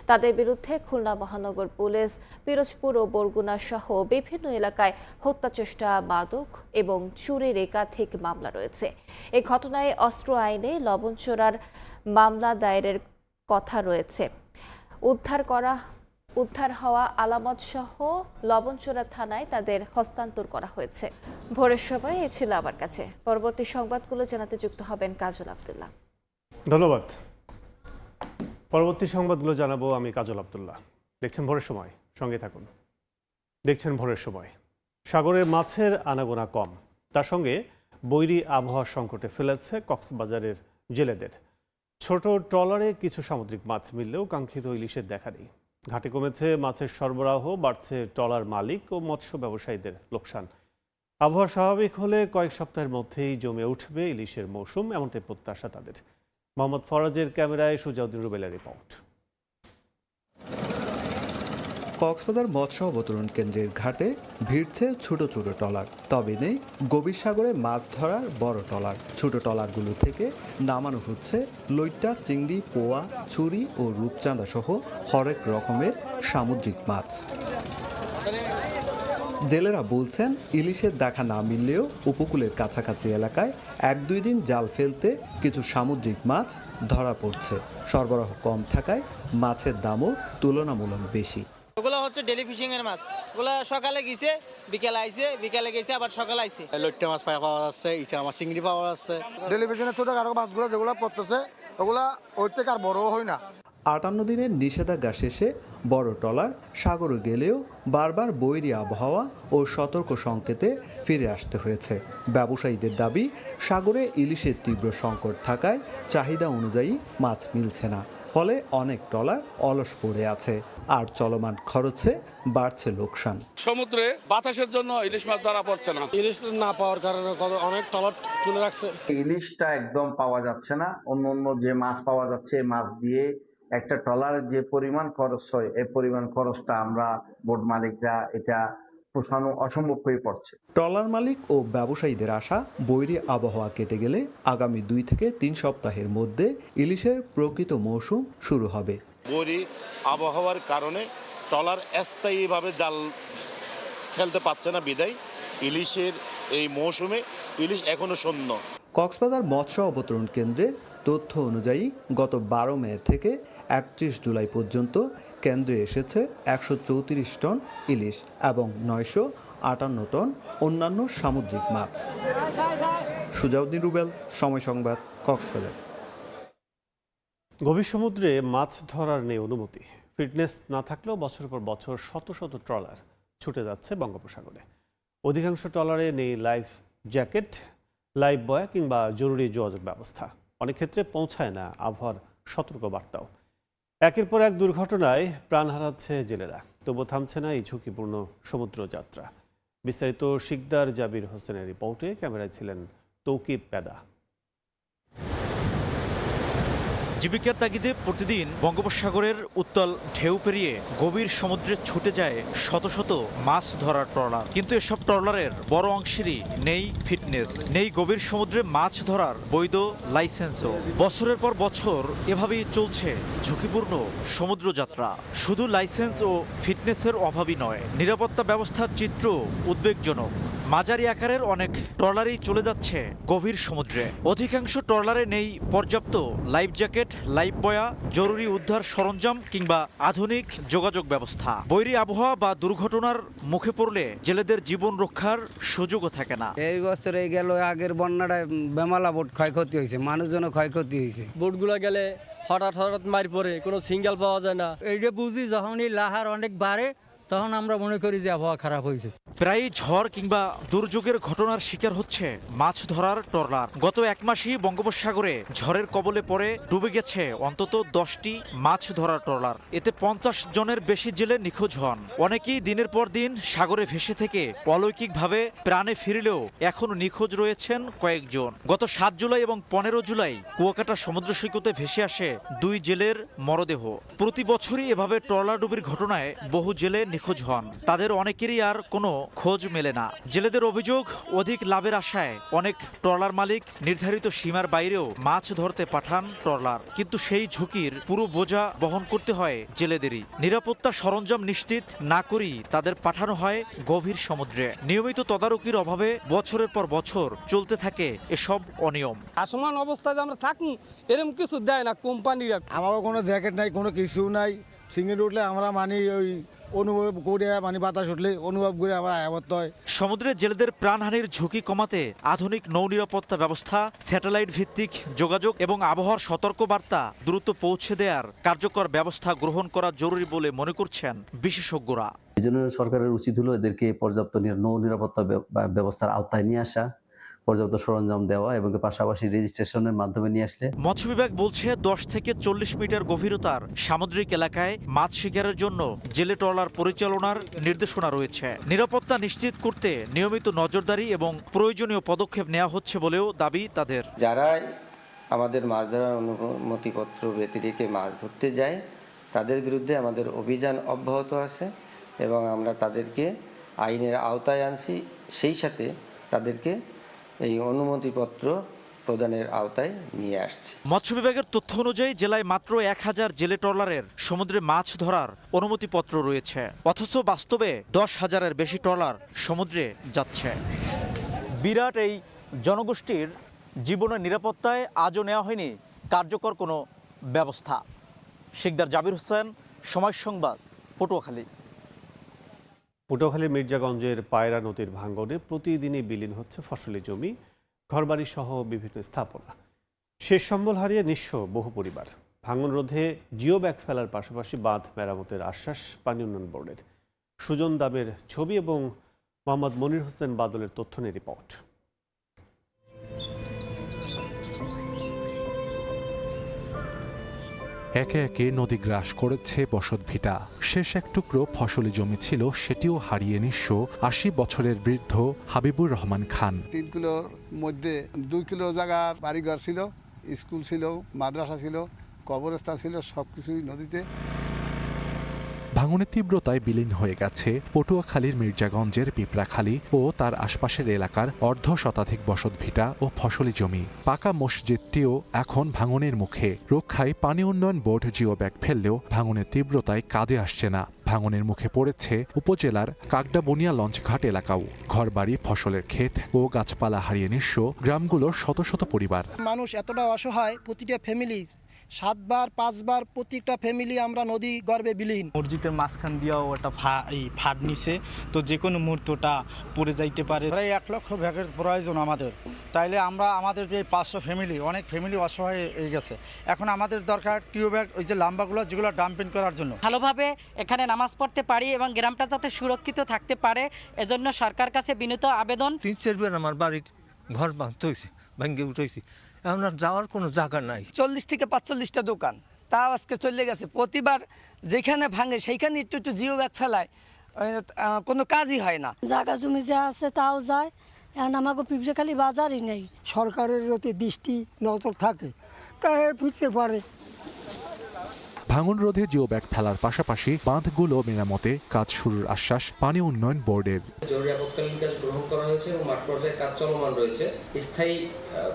তাদের বিরুদ্ধে খুলনা মহানগর পুলিশ, পিরোজপুর ও বরগুনা সহ বিভিন্ন এলাকায় হত্যাচেষ্টা, মাদক এবং চুরির একাধিক মামলা রয়েছে। এই ঘটনায় অস্ত্র আইনে লবণচোরার মামলা দায়েরের কথা রয়েছে। উদ্ধার হওয়া আলামত সহ লবণচোরা থানায় তাদের হস্তান্তর করা হয়েছে। ভোরের সময় এ ছিল আমার কাছে। পরবর্তী সংবাদগুলো জানাতে যুক্ত হবেন কাজল আব্দুল্লাহ। ধন্যবাদ। পরবর্তী সংবাদগুলো জানাবো আমি কাজল আব্দুল্লাহ। দেখছেন ভোরের সময়, সঙ্গে থাকুন। দেখছেন ভোরের সময়। সাগরে মাছের আনাগোনা কম, তার সঙ্গে বৈরী আবহাওয়ার সংকটে ফেলেছে কক্সবাজারের জেলেদের। ছোট ট্রলারে কিছু সামুদ্রিক মাছ মিললেও কাঙ্ক্ষিত ইলিশের দেখা নেই। ঘাটে কমেছে মাছের সরবরাহ, বাড়ছে ট্রলার মালিক ও মৎস্য ব্যবসায়ীদের লোকসান। আবহাওয়া স্বাভাবিক হলে কয়েক সপ্তাহের মধ্যেই জমে উঠবে ইলিশের মৌসুম, এমনটাই প্রত্যাশা তাদের। মোহাম্মদ ফরাজের ক্যামেরায় সুজাউদ্দিন রুবেলের রিপোর্ট। কক্সবাজার মৎস্য অবতরণ কেন্দ্রের ঘাটে ভিড়ছে ছোট ছোট ট্রলার, তবে নেই গভীর সাগরে মাছ ধরার বড় ট্রলার। ছোট ট্রলারগুলো থেকে নামানো হচ্ছে লইট্টা, চিংড়ি, পোয়া, ছুরি ও রূপচাঁদা সহ হরেক রকমের সামুদ্রিক মাছ। জেলেরা বলছেন ইলিশের দেখা না মিললেও উপকূলের কাছাকাছি এলাকায় 1-2 দিন জাল ফেলতে কিছু সামুদ্রিক মাছ ধরা পড়ছে। সরবরাহ কম থাকায় মাছের দামও তুলনামূলক বেশি। ওগুলো হচ্ছে ডেলি ফিশিং এর মাছ, ওগুলো সকালে গেছে বিকেলে আইছে, বিকেলে গেছে আবার সকালে আইছে। লইট্টা মাছ পাওয়া যাচ্ছে, ইচা মাছ, চিংড়ি পাওয়া যাচ্ছে। টেলিভিশনে ছোট কারো মাছগুলো যেগুলো পড়তেছে ওগুলা ওর থেকে আর বড় হয় না। 58 দিনের নিষেধাজ্ঞা শেষে বড় ট্রলার সাগরে গেলেও বারবার বৈরী আবহাওয়া ও সতর্ক সংকেতে ফিরে আসতে হয়েছে। ব্যবসায়ীদের দাবি, সাগরে ইলিশের তীব্র সংকট থাকায় চাহিদা অনুযায়ী মাছ মিলছে না, ফলে অনেক ট্রলার অলস পড়ে আছে, আর চলমান খরচে বাড়ছে লোকসান। সমুদ্রে বাতাসের জন্য ইলিশ মাছ ধরা পড়ছে না, ইলিশ না পাওয়ার কারণে অনেক ট্রলার তুলে রাখছে। ইলিশটা একদম পাওয়া যাচ্ছে না। অন্য যে মাছ পাওয়া যাচ্ছে, মাছ দিয়ে একটা ট্রলারের যে পরিমাণ খরচ হয়, এই পরিমাণ খরচটা আমরা বোট মালিকরা এটা পোষানো অসম্ভব হয়ে পড়ছে। ট্রলার মালিক ও ব্যবসায়ীদের আশা, বৈরী আবহাওয়া কেটে গেলে আগামী 2 থেকে 3 সপ্তাহের মধ্যে ইলিশের প্রকৃত মৌসুম শুরু হবে। বৈরী আবহাওয়ার কারণে ট্রলার স্থায়ীভাবে জাল ফেলতে পারছে না, বিদায় ইলিশের এই মৌসুমে ইলিশ এখনো শূন্য। কক্সবাজার মৎস্য অবতরণ কেন্দ্রে তথ্য অনুযায়ী গত 12 মে থেকে 31 জুলাই পর্যন্ত কেন্দ্রে এসেছে 134 টন ইলিশ এবং 958 টন অন্যান্য সামুদ্রিক মাছ। সুজাউদ্দিন রুবেল, সময় সংবাদ, কক্সবাজার। গভীর সমুদ্রে মাছ ধরার নেই অনুমতি। ফিটনেস না থাকলেও বছরের পর বছর শত শত ট্রলার ছুটে যাচ্ছে বঙ্গোপসাগরে। অধিকাংশ ট্রলারে নেই লাইফ জ্যাকেট, লাইফ বয় কিংবা জরুরি যোগাযোগ ব্যবস্থা। অনেক ক্ষেত্রে পৌঁছায় না আবহাওয়ার সতর্ক বার্তাও। একের পর এক দুর্ঘটনায় প্রাণ হারাচ্ছে জেলেরা, তবু থামছে না এই ঝুঁকিপূর্ণ সমুদ্র যাত্রা। বিস্তারিত শিকদার জাবির হোসেনের রিপোর্টে, ক্যামেরায় ছিলেন তৌকিব পেদা। জীবিকার তাগিদে প্রতিদিন বঙ্গোপসাগরের উত্তাল ঢেউ পেরিয়ে গভীর সমুদ্রে ছুটে যায় শত শত মাছ ধরার ট্রলার, কিন্তু এসব ট্রলারের বড় অংশেরই নেই ফিটনেস, নেই গভীর সমুদ্রে মাছ ধরার বৈধ লাইসেন্সও। বছরের পর বছর এভাবেই চলছে ঝুঁকিপূর্ণ সমুদ্র যাত্রা। শুধু লাইসেন্স ও ফিটনেসের অভাবই নয়, নিরাপত্তা ব্যবস্থার চিত্র উদ্বেগজনক। মাঝারি আকারের অনেক ট্রলারই চলে যাচ্ছে গভীর সমুদ্রে। অধিকাংশ ট্রলারে নেই পর্যাপ্ত লাইফ জ্যাকেট, লাইফ বয়া, জরুরি উদ্ধার সরঞ্জাম কিংবা আধুনিক যোগাযোগ ব্যবস্থা। বৈরী আবহাওয়া বা দুর্ঘটনার মুখে পড়লে জেলেদের জীবন রক্ষার সুযোগও থাকে না। এই বছরে গেল আগের বন্যাটায় বেমালা বোট ক্ষয়ক্ষতি হয়েছে, মানুষজনও ক্ষয়ক্ষতি হয়েছে। বোটগুলো গেলে হঠাৎ মারি পড়ে, কোনো সিঙ্গেল পাওয়া যায় না। এইটা বুঝি যখনই লাহার অনেক বাড়ে তখন আমরা মনে করি যে আবহাওয়া খারাপ হয়েছে। প্রায় ঝড় কিংবা দুর্যোগের ঘটনার শিকার হচ্ছে মাছ ধরার ট্রলার। গত 1 মাসই বঙ্গোপসাগরে ঝড়ের কবলে পড়ে ডুবে গেছে অন্তত 10টি মাছ ধরার ট্রলার। এতে 50 জনের বেশি জেলে নিখোঁজ হন। অনেকেই দিনের পর দিন সাগরে ভেসে থেকে অলৌকিকভাবে প্রাণে ফিরলেও এখনো নিখোঁজ রয়েছেন কয়েকজন। গত 7 জুলাই এবং 15 জুলাই কুয়াকাটা সমুদ্র সৈকতে ভেসে আসে 2 জেলের মরদেহ। প্রতি বছরই এভাবে ট্রলার ডুবির ঘটনায় বহু জেলে নিখোঁজ হন। তাদের অনেকেরই আর কোনো খোঁজ মেলে না। জেলেদের অভিযোগ, অধিক লাভের আশায় অনেক ট্রলার মালিক নির্ধারিত সীমার বাইরেও মাছ ধরতে পাঠান ট্রলার, কিন্তু সেই ঝুঁকির পুরো বোঝা বহন করতে হয় জেলেদেরই। নিরাপত্তা সরঞ্জাম নিশ্চিত না করেই তাদের পাঠানো হয় গভীর সমুদ্রে। নিয়মিত তদারকির অভাবে বছরের পর বছর চলতে থাকে এসব অনিয়ম। আসমান অবস্থায় আমরা থাকি, এরকম কিছু দেয় না কোম্পানিরা। আমারও কোনো জ্যাকেট নাই, কোনো কিছু নাই। সিঙ্গেল উঠলে আমরা ওই অনুভব করে, বাতাস উঠলে অনুভব করে আমরা আয়াবত্ত হয়। সমুদ্রে জেলেদের প্রাণহানির ঝুঁকি কমাতে আধুনিক নৌ নিরাপত্তা ব্যবস্থা, স্যাটেলাইট ভিত্তিক যোগাযোগ এবং আবহাওয়ার সতর্ক বার্তা দ্রুত পৌঁছে দেওয়ার কার্যকর ব্যবস্থা গ্রহণ করা জরুরি বলে মনে করছেন বিশেষজ্ঞরা। এই জন্য সরকারের উচিত হলো এদেরকে পর্যাপ্ত নৌ নিরাপত্তা ব্যবস্থার আওতায় নিয়ে আসা, পর্যাপ্ত সরঞ্জাম দেওয়া এবং পাশাপাশি রেজিস্ট্রেশনের মাধ্যমে নিয়ে আসলে। মৎস্য বিভাগ বলছে 10 থেকে 40 মিটার গভীরতার সামুদ্রিক এলাকায় মাছ শিকারের জন্য জেলে ট্রলার পরিচালনার নির্দেশনা রয়েছে। নিরাপত্তা নিশ্চিত করতে নিয়মিত নজরদারি এবং প্রয়োজনীয় পদক্ষেপ নেওয়া হচ্ছে বলেও দাবি তাদের। যারা আমাদের মাছ ধরার অনুমতিপত্র ব্যতি রেখে মাছ ধরতে যায় তাদের বিরুদ্ধে আমাদের অভিযান অব্যাহত আছে এবং আমরা তাদেরকে আইনের আওতায় আনছি, সেই সাথে তাদেরকে এই অনুমতিপত্র প্রদানের আওতায় নিয়ে আসছে। মৎস্য বিভাগের তথ্য অনুযায়ী জেলায় মাত্র 1000 জেলে ট্রলারের সমুদ্রে মাছ ধরার অনুমতিপত্র রয়েছে, অথচ বাস্তবে 10,000-এর বেশি ট্রলার সমুদ্রে যাচ্ছে। বিরাট এই জনগোষ্ঠীর জীবনের নিরাপত্তায় আজও নেওয়া হয়নি কার্যকর কোনো ব্যবস্থা। শিকদার জাবির হোসেন, সময় সংবাদ, পটুয়াখালী। পটুয়াখালীর মির্জাগঞ্জের পায়রা নদীর ভাঙনে প্রতিদিনই বিলীন হচ্ছে ফসলি জমি, ঘরবাড়ি সহ বিভিন্ন স্থাপনা। শেষ সম্বল হারিয়ে নিঃস্ব বহু পরিবার। ভাঙন রোধে জিও ব্যাগ ফেলার পাশাপাশি বাঁধ মেরামতের আশ্বাস পানি উন্নয়ন বোর্ডের। সুজন দামের ছবি এবং মোহাম্মদ মনির হোসেন বাদলের তথ্য নিয়ে রিপোর্ট। একে একে নদী গ্রাস করেছে বসতভিটা। শেষ এক টুকরো ফসলি জমি ছিল, সেটিও হারিয়ে নিঃস্ব 80 বছরের বৃদ্ধ হাবিবুর রহমান খান। 3 কিলোর মধ্যে 2 কিলো জায়গার বাড়িঘর ছিল, স্কুল ছিল, মাদ্রাসা ছিল, কবরস্থান ছিল, সবকিছুই নদীতে। ভাঙনের তীব্রতায় বিলীন হয়ে গেছে পটুয়াখালীর মির্জাগঞ্জের পিঁপড়াখালী ও তার আশপাশের এলাকার 1/2 শতাধিক বসতভিটা ও ফসলি জমি। পাকা মসজিদটিও এখন ভাঙনের মুখে। রক্ষায় পানি উন্নয়ন বোর্ড জিও ব্যাগ ফেললেও ভাঙনের তীব্রতায় কাজে আসছে না। ভাঙনের মুখে পড়েছে উপজেলার কাকডাবনিয়া লঞ্চঘাট এলাকাও। ঘরবাড়ি, ফসলের ক্ষেত ও গাছপালা হারিয়ে নিঃস্ব গ্রামগুলোর শত শত পরিবার। মানুষ এতটা অসহায়, প্রতিটা ফ্যামিলি 7 বার 5 বার প্রত্যেকটা ফ্যামিলি আমরা নদী গর্ভে বিলীন। মসজিদের মাঝখান দিয়েও ওটা ফাট নিছে, তো যে কোনো মুহূর্তটা পড়ে যাইতে পারে। প্রায় 1 লক্ষ ব্যাগের প্রয়োজন আমাদের, তাইলে আমরা আমাদের যে 500 ফ্যামিলি, অনেক ফ্যামিলি অসহায় হয়ে গেছে। এখন আমাদের দরকার টিউ ব্যাগ, ওই যে লাম্বাগুলো যেগুলো ডাম্পিং করার জন্য, ভালোভাবে এখানে নামাজ পড়তে পারি এবং গ্রামটা যাতে সুরক্ষিত থাকতে পারে, এজন্য সরকার কাছে বিনীত আবেদন। 3-4 বার আমার বাড়ির ঘর ভাঙতে হয়েছে, ভেঙে উঠেছি, এখন আর যাওয়ার কোনো জায়গা নাই। 40 থেকে 45টা দোকান তাও আজকে চলে গেছে। প্রতিবার যেখানে ভাঙে সেইখানে একটু একটু জিও ব্যাগ ফেলায়, কোনো কাজই হয় না। জায়গা জমি যা আছে তাও যায়, এখন আমাকে পিঁপড়াখালী বাজারই নেই। সরকারের যদি দৃষ্টি নজর থাকে তাই বুঝতে পারে। ভাঙন রোধে জিও ব্যাগ ফেলার পাশাপাশি বাঁধগুলো মেরামতে কাজ শুরুর আশ্বাস পানি উন্নয়ন বোর্ডের। জরুরি আপৎকালীন কাজ গ্রহণ করা হয়েছে এবং মাঠ পর্যায়ে কাজ চলমান রয়েছে। স্থায়ী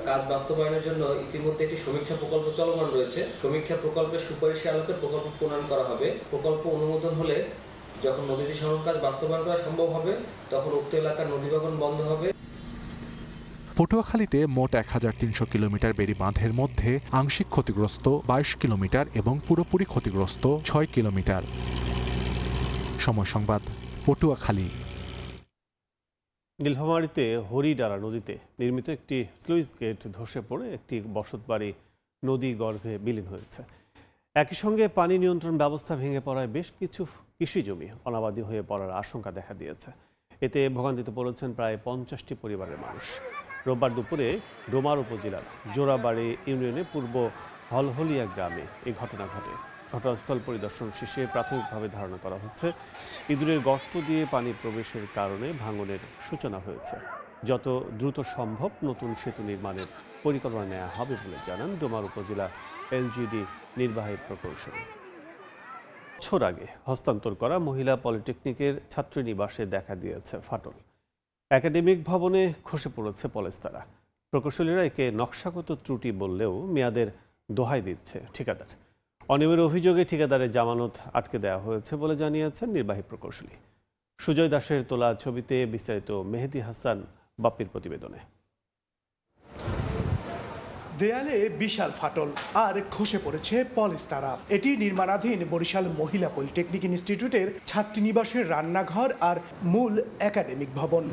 কাজ বাস্তবায়নের জন্য ইতিমধ্যে একটি সমীক্ষা প্রকল্প চলমান রয়েছে। সমীক্ষা প্রকল্পের সুপারিশের আলোকে প্রকল্প প্রণয়ন করা হবে। প্রকল্প অনুমোদন হলে যখন নদীটি সংস্কার কাজ বাস্তবায়ন করা সম্ভব হবে, তখন উক্ত এলাকার নদী ভাঙন বন্ধ হবে। পটুয়াখালীতে মোট 1300 কিলোমিটার বেড়ি বাঁধের মধ্যে আংশিক ক্ষতিগ্রস্ত 22 কিলোমিটার এবং পুরোপুরি ক্ষতিগ্রস্ত 6 কিলোমিটার। সময় সংবাদ, পটুয়াখালী। নীলফামারীতে হরিডালা নদীতে নির্মিত একটি স্লুইস গেট ধসে পড়ে একটি বসতবাড়ি নদী গর্ভে বিলীন হয়েছে। একই সঙ্গে পানি নিয়ন্ত্রণ ব্যবস্থা ভেঙে পড়ায় বেশ কিছু কৃষি জমি অনাবাদী হয়ে পড়ার আশঙ্কা দেখা দিয়েছে। এতে ভোগান্তিতে পড়েছেন প্রায় 50টি পরিবারের মানুষ। রোববার দুপুরে ডোমার উপজেলার জোড়াবাড়ি ইউনিয়নে পূর্ব হলহলিয়া গ্রামে এই ঘটনা ঘটে। ঘটনাস্থল পরিদর্শন শেষে প্রাথমিকভাবে ধারণা করা হচ্ছে ইঁদুরের গর্ত দিয়ে পানি প্রবেশের কারণে ভাঙনের সূচনা হয়েছে। যত দ্রুত সম্ভব নতুন সেতু নির্মাণের পরিকল্পনা নেওয়া হবে বলে জানান ডোমার উপজেলা এলজিডি নির্বাহী প্রকৌশলী। বছর আগে হস্তান্তর করা মহিলা পলিটেকনিকের ছাত্রীনিবাসে দেখা দিয়েছে ফাটল। একাডেমিক ভবনে খসে পড়েছে পলেস্তারা। প্রকৌশলীরা একে নকশাগত ত্রুটি বললেও মেয়াদের দোহাই দিচ্ছে ঠিকাদার। অনিয়মের অভিযোগে ঠিকাদারের জামানত আটকে দেওয়া হয়েছে বলে জানিয়েছেন নির্বাহী প্রকৌশলী। সুজয় দাসের তোলা ছবিতে বিস্তারিত মেহেদি হাসান বাপ্পির প্রতিবেদনে। দেয়ালে বিশাল ফাটল আর খসে পড়েছে পলেস্তারা। এটি নির্মাণাধীন বরিশাল মহিলা পলিটেকনিক ইনস্টিটিউটের ছাত্রীনিবাসের রান্নাঘর আর মূল একাডেমিক ভবন।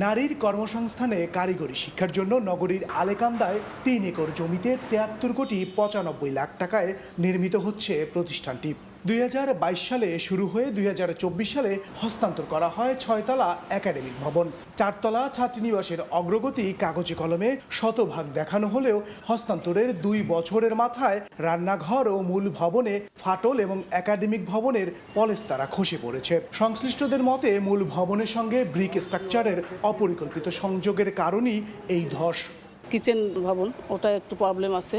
নারীর কর্মসংস্থানে কারিগরি শিক্ষার জন্য নগরীর আলেকান্দায় 3 একর জমিতে 73 কোটি 95 লাখ টাকায় নির্মিত হচ্ছে প্রতিষ্ঠানটি। 2022 সালে শুরু হয়ে 2024 সালে হস্তান্তর করা হয় 6তলা একাডেমিক ভবন। 4তলা ছাত্রীনিবাসের অগ্রগতি কাগজে কলমে শতভাগ দেখানো হলেও হস্তান্তরের 2 বছরের মাথায় রান্নাঘর ও মূল ভবনে ফাটল এবং একাডেমিক ভবনের পলেস্তারা খসে পড়েছে। সংশ্লিষ্টদের মতে মূল ভবনের সঙ্গে ব্রিক স্ট্রাকচারের অপরিকল্পিত সংযোগের কারণেই এই ধস। কিচেন ভবন ওটা একটু প্রবলেম আছে,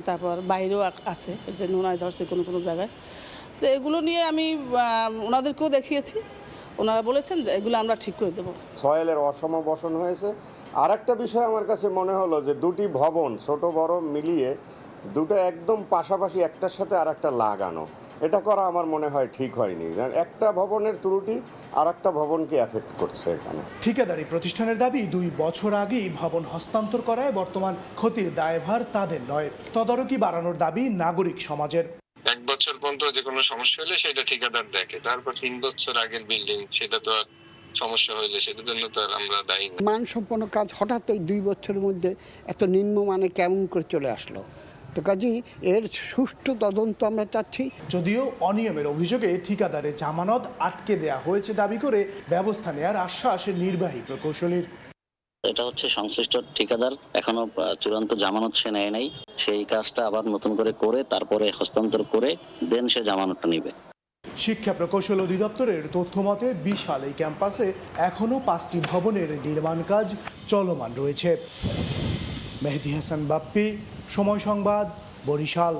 তারপর বাইরেও আছে যে নোনায় ধরছে কোনো কোনো জায়গায়। যে এগুলো নিয়ে আমি ওনাদেরকেও দেখিয়েছি, ওনারা বলেছেন যে এগুলো আমরা ঠিক করে দেবো। সয়েলের অসমবসন হয়েছে। আর একটা বিষয় আমার কাছে মনে হলো যে দুটি ভবন ছোট বড় মিলিয়ে দুটো একদম পাশাপাশি একটার সাথে আর একটা লাগানো, এটা করা আমার মনে হয় ঠিক হয়নি। একটা ভবনের ত্রুটি আর একটা ভবনকে এফেক্ট করছে এখানে। ঠিকাদারি প্রতিষ্ঠানের দাবি 2 বছর আগেই ভবন হস্তান্তর করায় বর্তমান ক্ষতির দায়ভার তাদের নয়। তদারকি বাড়ানোর দাবি নাগরিক সমাজের। 1 বছর পর্যন্ত যে কোনো সমস্যা হলে সেটা ঠিকাদার দেখে, তারপর 3 বছর আগের বিল্ডিং সেটা তো আর সমস্যা হইলে সেটার জন্য তো আর আমরা দায়ী না। মানসম্পন্ন কাজ হঠাৎ এই 2 বছরের মধ্যে এত নিম্নমানে কেমন করে চলে আসলো? তো কাজেই এর সুষ্ঠু তদন্ত আমরা চাচ্ছি। যদিও অনিয়মের অভিযোগে ঠিকাদারের জামানত আটকে দেয়া হয়েছে দাবি করে ব্যবস্থা নেওয়ার আশ্বাস নির্বাহী প্রকৌশলীর। এটা হচ্ছে সংশ্লিষ্ট ঠিকাদার এখনো চূড়ান্ত জামানত সে নেয় নাই, সেই কাজটা আবার নতুন করে তারপরে হস্তান্তর করে দেন সে জামানতটা নেবে। শিক্ষা প্রকৌশল অধিদপ্তরের তথ্য মতে বিশাল এই ক্যাম্পাসে এখনও 5টি ভবনের নির্মাণ কাজ চলমান রয়েছে। মেহেদি হাসান বাপ্পি, সময় সংবাদ, বরিশাল।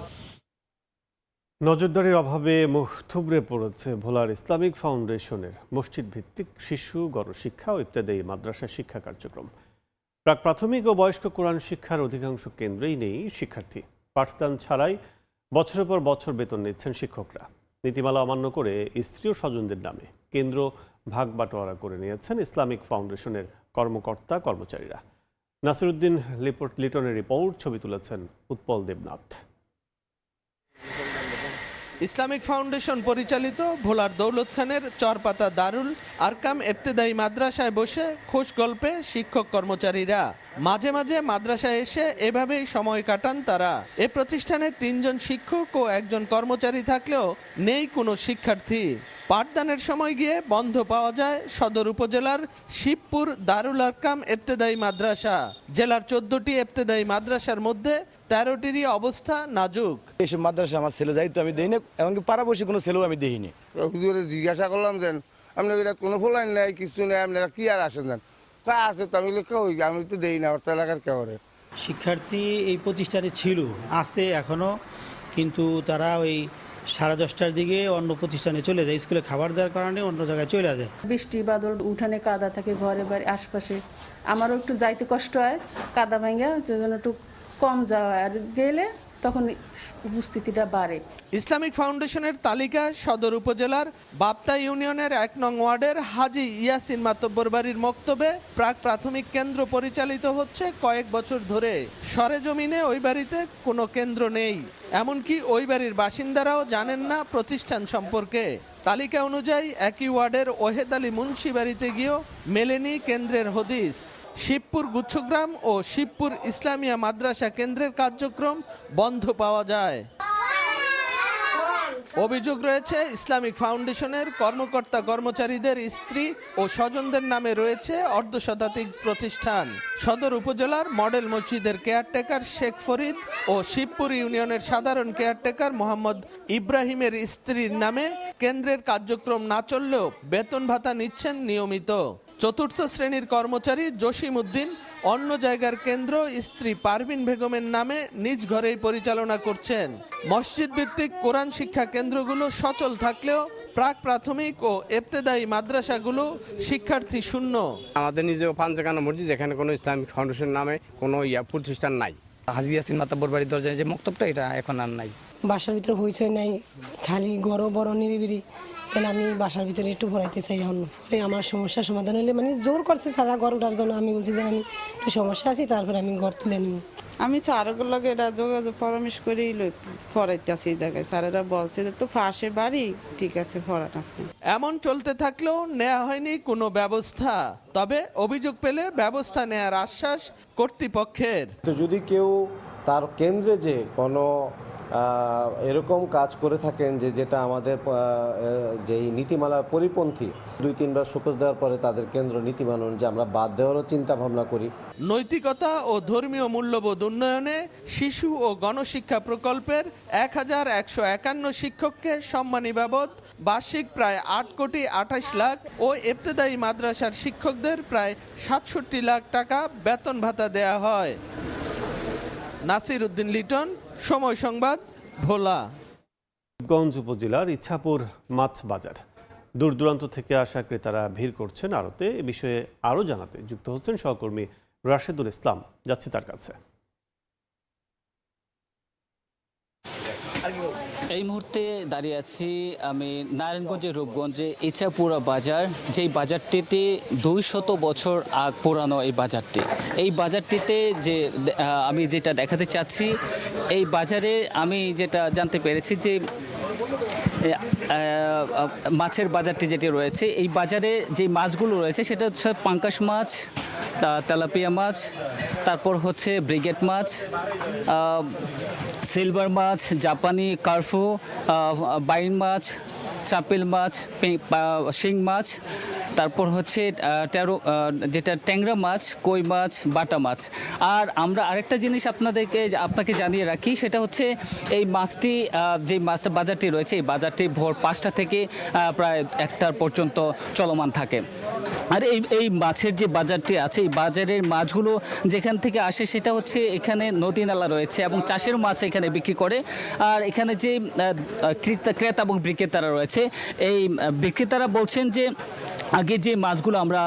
নজরদারির অভাবে মুখ থুবড়ে পড়েছে ভোলার ইসলামিক ফাউন্ডেশনের মসজিদ ভিত্তিক শিশু গণশিক্ষা ও ইত্যাদি মাদ্রাসা শিক্ষা কার্যক্রম। প্রাক প্রাথমিক ও বয়স্ক কোরআন শিক্ষার অধিকাংশ কেন্দ্রেই নেই শিক্ষার্থী। পাঠদান ছাড়াই বছরের পর বছর বেতন নিচ্ছেন শিক্ষকরা। নীতিমালা অমান্য করে স্ত্রী ও স্বজনদের নামে কেন্দ্র ভাগ বাটোয়ারা করে নিয়েছেন ইসলামিক ফাউন্ডেশনের কর্মকর্তা কর্মচারীরা। নাসিরউদ্দিন লিটনের রিপোর্ট, ছবি তুলেছেন উৎপল দেবনাথ। ইসলামিক ফাউন্ডেশন পরিচালিত ভোলার দৌলত খানের চরপাতা দারুল আরকাম ইবতেদায়ী মাদ্রাসায় বসে খোশ গল্পে শিক্ষক কর্মচারীরা। মাঝে মাঝে মাদ্রাসায় এসে এভাবেই সময় কাটান তারা। এ প্রতিষ্ঠানে 3 জন শিক্ষক ও 1 জন কর্মচারী থাকলেও নেই কোনো শিক্ষার্থী। পাঠদানের সময় গিয়ে বন্ধ পাওয়া যায় সদর উপজেলার শিবপুর দারুল আরকাম ইবতেদায়ী মাদ্রাসা। জেলার 14টি ইবতেদায়ী মাদ্রাসার মধ্যে 13টিরই অবস্থা নাজুক। এইসব মাদ্রাসা আমার ছেলে যাই তো আমি দেই না, এমনকি পাড়াবসী কোনো ছেলেও আমি দেইনি। হুজুরে জিজ্ঞাসা করলাম যে আপনার এটা কোনো ফোলাইন নেই, কিছু নেই, আপনারা কি আর আসেন যান? তা আছে তো আমি কই আমি তো দেই না, অর্থ এলাকার কেউ। শিক্ষার্থী এই প্রতিষ্ঠানে ছিল, আছে এখনো, কিন্তু তারা ওই 10:30টার দিকে অন্য প্রতিষ্ঠানে চলে যায়। স্কুলে খাবার দেওয়ার কারণে অন্য জায়গায় চলে যায়। বৃষ্টি বাদল উঠানে কাদা থাকে ঘরে বাড়ি আশপাশে, আমারও একটু যাইতে কষ্ট হয় কাদা ভাঙা, যেজন্য একটু কম যাওয়া, আর গেলে তখন উপস্থিতিটা বাড়ে। ইসলামিক ফাউন্ডেশনের তালিকা সদর উপজেলার বাপ্তা ইউনিয়নের 1 নং ওয়ার্ডের হাজি ইয়াসিন মাতব্বর বাড়ির মক্তবে প্রাক প্রাথমিক কেন্দ্র পরিচালিত হচ্ছে কয়েক বছর ধরে। সরেজমিনে ওই বাড়িতে কোনো কেন্দ্র নেই, এমনকি ওই বাড়ির বাসিন্দারাও জানেন না প্রতিষ্ঠান সম্পর্কে। তালিকা অনুযায়ী একই ওয়ার্ডের ওহেদ আলী মুন্সি বাড়িতে গিয়েও মেলেনি কেন্দ্রের হদিস। শিবপুর গুচ্ছগ্রাম ও শিবপুর ইসলামিয়া মাদ্রাসা কেন্দ্রের কার্যক্রম বন্ধ পাওয়া যায়। অভিযোগ রয়েছে ইসলামিক ফাউন্ডেশনের কর্মকর্তা কর্মচারীদের স্ত্রী ও স্বজনদের নামে রয়েছে অর্ধশতাধিক প্রতিষ্ঠান। সদর উপজেলার মডেল মসজিদের কেয়ারটেকার শেখ ফরিদ ও শিবপুর ইউনিয়নের সাধারণ কেয়ারটেকার মোহাম্মদ ইব্রাহিমের স্ত্রীর নামে কেন্দ্রের কার্যক্রম না চললেও বেতন ভাতা নিচ্ছেন নিয়মিত। 4র্থ শ্রেণীর কর্মচারী জসিম উদ্দিন অন্য জায়গার কেন্দ্র স্ত্রী পারভিন বেগমের নামে নিজ ঘরেই পরিচালনা করছেন। মসজিদ ভিত্তিক কোরআন শিক্ষা কেন্দ্রগুলো সচল থাকলেও প্রাক প্রাথমিক ও ইবতেদায়ী মাদ্রাসাগুলো শিক্ষার্থী শূন্য। আমাদের নিজের পাঞ্জাকানা মসজিদ, এখানে কোনো ইসলামিক ফাউন্ডেশন নামে কোনো প্রতিষ্ঠান নাই। হাজি ইয়াসিন মাতব্বর বাড়ির দরজায় যে মক্তবটা, এটা এখন আর নাই। বাসার ভিতরে হইচই নাই, খালি ঘরও বড় নিরিবিরি, তাহলে আমি বাসার ভিতরে একটু ভরাইতে চাই। এখন পরে আমার সমস্যার সমাধান হলে মানে জোর করছে সারা ঘরটার জন্য, আমি বলছি যে আমি একটু সমস্যা আছি, তারপরে আমি ঘর তুলে নিব। আমি স্যারের লগে এটা যোগাযোগ পরামর্শ করেই পড়াইতেছি এই জায়গায়। স্যারেরা বলছে যে তো পাশে বাড়ি, ঠিক আছে পড়াটা। এমন চলতে থাকলেও নেওয়া হয়নি কোনো ব্যবস্থা। তবে অভিযোগ পেলে ব্যবস্থা নেওয়ার আশ্বাস কর্তৃপক্ষের। তো যদি কেউ তার কেন্দ্রে যে কোনো এরকম কাজ করে থাকেন যেটা আমাদের যেই নীতিমালার পরিপন্থী 2-3 বার শোকজ দেওয়ার পরে তাদের কেন্দ্র নীতিমালা অনুযায়ী আমরা বাদ দেওয়ারও চিন্তা ভাবনা করি। নৈতিকতা ও ধর্মীয় মূল্যবোধ উন্নয়নে শিশু ও গণশিক্ষা প্রকল্পের 1151 শিক্ষককে সম্মানী বাবদ বার্ষিক প্রায় 8,28 লাখ ও ইবতেদায়ী মাদ্রাসার শিক্ষকদের প্রায় 67 লাখ টাকা বেতন ভাতা দেয়া হয়। নাসির উদ্দিন লিটন, সময় সংবাদ, ভোলা। গঞ্জ উপজেলার ইছাপুর মাছ বাজার দূর দূরান্ত থেকে আসা ক্রেতারা ভিড় করছেন আড়তে। এ বিষয়ে আরও জানাতে যুক্ত হচ্ছেন সহকর্মী রাশেদুল ইসলাম, যাচ্ছি তার কাছে। এই মুহূর্তে দাঁড়িয়ে আছি আমি নারায়ণগঞ্জের রূপগঞ্জে ইছাপুরা বাজার, যেই বাজারটিতে 200 বছর আগ পুরানো এই বাজারটি। এই বাজারটিতে যে আমি যেটা দেখাতে চাচ্ছি, এই বাজারে আমি যেটা জানতে পেরেছি যে মাছের বাজারটি যেটি রয়েছে, এই বাজারে যে মাছগুলো রয়েছে সেটা হচ্ছে পাঙ্কাশ মাছ, তেলাপিয়া মাছ, তারপর হচ্ছে ব্রিগেড মাছ, সিলভার মাছ, জাপানি কার্ফু, বাইন মাছ, চাপিল মাছ, শিং মাছ, তারপর হচ্ছে যেটা ট্যাংরা মাছ, কই মাছ, বাটা মাছ। আর আমরা আরেকটা জিনিস আপনাকে জানিয়ে রাখি, সেটা হচ্ছে এই মাছটি যে মাছটা বাজারটি রয়েছে, এই বাজারটি ভোর 5টা থেকে প্রায় 1টা পর্যন্ত চলমান থাকে। আর এই মাছের যে বাজারটি আছে, এই বাজারের মাছগুলো যেখান থেকে আসে সেটা হচ্ছে এখানে নদী নালা রয়েছে এবং চাষের মাছ এখানে বিক্রি করে। আর এখানে যে ক্রেতা এবং বিক্রেতারা রয়েছে, এই বিক্রেতারা বলছেন যে আগে যে মাছগুলো আমরা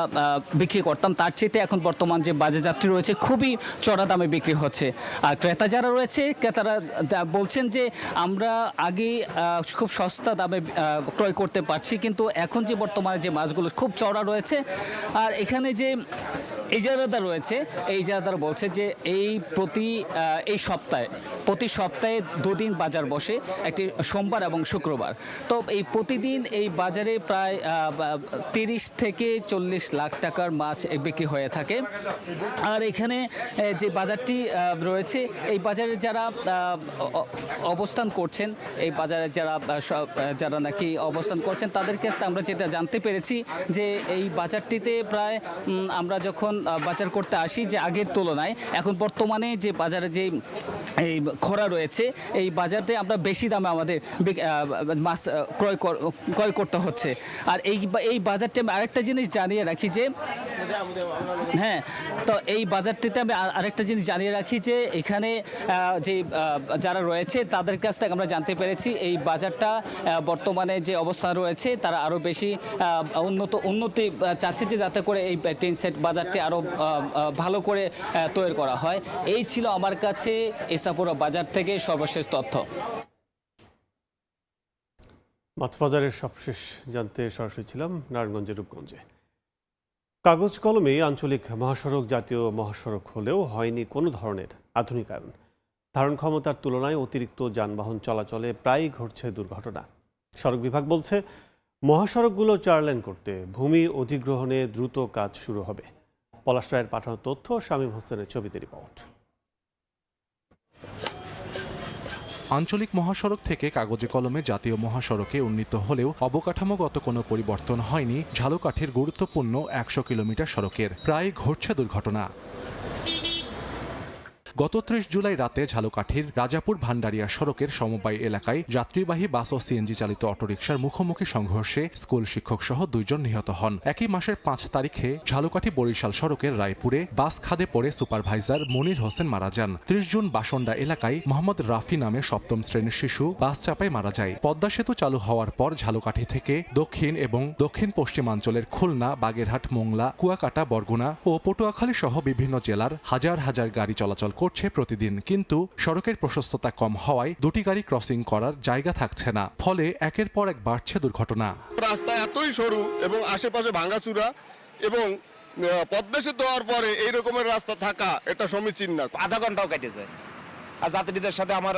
বিক্রি করতাম তার চেয়ে এখন বর্তমান যে বাজারযাত্রী রয়েছে খুবই চড়া দামে বিক্রি হচ্ছে। আর ক্রেতা যারা রয়েছে, ক্রেতারা বলছেন যে আমরা আগে খুব সস্তা দামে ক্রয় করতে পারছি, কিন্তু এখন যে বর্তমানে যে মাছগুলো খুব চড়া রয়েছে। আর এখানে যে ইজারাদার রয়েছে, এই ইজারাদার বলছে যে এই প্রতি সপ্তাহে 2 দিন বাজার বসে, একটি সোমবার এবং শুক্রবার। তো এই প্রতিদিন এই বাজারে প্রায় 30 থেকে 40 লাখ টাকার মাছ বিক্রি হয়ে থাকে। আর এখানে যে বাজারটি রয়েছে, এই বাজারে যারা অবস্থান করছেন, এই বাজারে যারা নাকি অবস্থান করছেন, তাদের কাছে আমরা যেটা জানতে পেরেছি যে এই বাজারটিতে প্রায় আমরা যখন বাজার করতে আসি, যে আগের তুলনায় এখন বর্তমানে যে বাজারে যে এই খরা রয়েছে, এই বাজারতে আমরা বেশি দামে আমাদের মাছ ক্রয় করতে হচ্ছে। আর এই বাজারটি আমি আরেকটা জিনিস জানিয়ে রাখি যে তো এই বাজারটিতে আমি আরেকটা জিনিস জানিয়ে রাখি যে এখানে যে যারা রয়েছে তাদের কাছ থেকে আমরা জানতে পেরেছি এই বাজারটা বর্তমানে যে অবস্থা রয়েছে, তারা আরও বেশি উন্নতি চাচ্ছে, যে যাতে করে এই টিন সেট বাজারটি আরও ভালো করে তৈরি করা হয়। এই ছিল আমার কাছে ইছাপুরা বাজার থেকে সর্বশেষ তথ্য। মাছ বাজারের সবশেষ জানতে সরাসরি ছিলাম নারায়ণগঞ্জের রূপগঞ্জে। কাগজ কলমে আঞ্চলিক মহাসড়ক জাতীয় মহাসড়ক হলেও হয়নি কোনো ধরনের আধুনিকায়ন। ধারণ ক্ষমতার তুলনায় অতিরিক্ত যানবাহন চলাচলে প্রায়ই ঘটছে দুর্ঘটনা। সড়ক বিভাগ বলছে মহাসড়কগুলো 4 লেন করতে ভূমি অধিগ্রহণে দ্রুত কাজ শুরু হবে। পলাশ রায়ের পাঠানো তথ্য, শামীম হোসেনের ছবিতে রিপোর্ট। আঞ্চলিক মহাসড়ক থেকে কাগজে কলমে জাতীয় মহাসড়কে উন্নীত হলেও অবকাঠামোগত কোনো পরিবর্তন হয়নি ঝালকাঠির গুরুত্বপূর্ণ 100 কিলোমিটার সড়কের। প্রায় ঘটছে দুর্ঘটনা। গত 30 জুলাই রাতে ঝালকাঠির রাজাপুর ভান্ডারিয়া সড়কের সমবায় এলাকায় যাত্রীবাহী বাস ও সিএনজি চালিত অটোরিকশার মুখোমুখি সংঘর্ষে স্কুল শিক্ষক সহ 2 জন নিহত হন। একই মাসের 5 তারিখে ঝালকাঠি বরিশাল সড়কের রায়পুরে বাস খাদে পড়ে সুপারভাইজার মনির হোসেন মারা যান। 30 জুন বাসন্ডা এলাকায় মোহাম্মদ রাফি নামে 7ম শ্রেণীর শিশু বাস চাপায় মারা যায়। পদ্মা সেতু চালু হওয়ার পর ঝালকাঠি থেকে দক্ষিণ এবং দক্ষিণ পশ্চিমাঞ্চলের খুলনা, বাগেরহাট, মোংলা, কুয়াকাটা, বরগুনা ও পটুয়াখালী সহ বিভিন্ন জেলার হাজার হাজার গাড়ি চলাচল করছে প্রতিদিন, কিন্তু সড়কের প্রশস্ততা কম হওয়ায় 2টি গাড়ি ক্রসিং করার জায়গা থাকছে না। ফলে একের পর এক বাড়ছে দুর্ঘটনা। রাস্তা এতই সরু এবং আশেপাশে ভাঙাচুরা এবং পদ্মা সেতু হওয়ার পরে এই রকমের রাস্তা থাকা এটা সমীচীন না। আধা ঘন্টাও কেটে যায়। আর যাত্রীদের সাথে আমার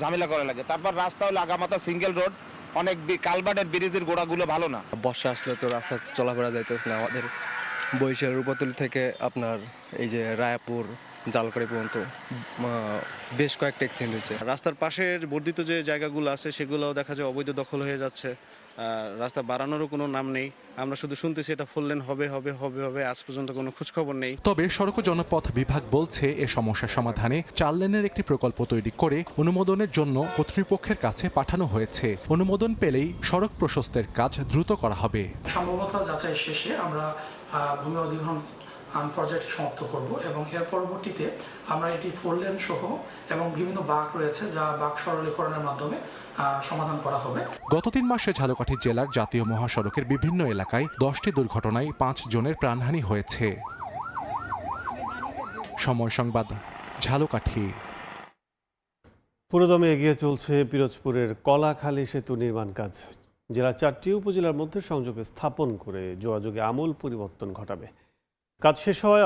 ঝামেলা করা লাগে। তারপর রাস্তা হলো আগামাতা সিঙ্গেল রোড, অনেক কালভার্টের ব্রিজের গোড়াগুলো ভালো না। বর্ষা আসলে তো রাস্তা চলাফেরা যাইতেছে না। আমাদের বরিশাল উপকূল থেকে আপনার এই যে রায়পুর, জালকাড়ি পর্যন্ত বেশ কয়েকটা অ্যাক্সিডেন্ট হয়েছে। রাস্তার পাশের বর্ধিত যে জায়গাগুলো আছে সেগুলোও দেখা যায় অবৈধ দখল হয়ে যাচ্ছে, রাস্তা বাড়ানোরও কোনো নাম নেই। আমরা শুধু শুনতেছি এটা 4 লেন হবে হবে হবে হবে, আজ পর্যন্ত কোনো খোঁজখবর নেই। তবে সড়ক ও জনপথ বিভাগ বলছে এ সমস্যা সমাধানে 4 লেনের একটি প্রকল্প তৈরি করে অনুমোদনের জন্য কর্তৃপক্ষের কাছে পাঠানো হয়েছে। অনুমোদন পেলেই সড়ক প্রশস্তের কাজ দ্রুত করা হবে। সম্ভবতা যাচাই শেষে আমরা ভূমি অধিগ্রহণ প্রজেক্ট সমাপ্ত করব এবং এর পরবর্তীতে আমরা এটি 4 লেন সহ এবং বিভিন্ন বাঁক রয়েছে যা বাঁক সরলীকরণের মাধ্যমে সমাধান করা হবে। গত 3 মাসে ঝালকাঠি জেলার জাতীয় মহাসড়কের বিভিন্ন এলাকায় 10টি দুর্ঘটনায় 5 জনের প্রাণহানি হয়েছে। সময় সংবাদ, ঝালকাঠি। পুরোদমে এগিয়ে চলছে পিরোজপুরের কলাখালী সেতু নির্মাণ কাজ। জেলার 4টি উপজেলার মধ্যে সংযোগ স্থাপন করে যোগাযোগে আমূল পরিবর্তন ঘটাবে। কাজ শেষ হওয়ার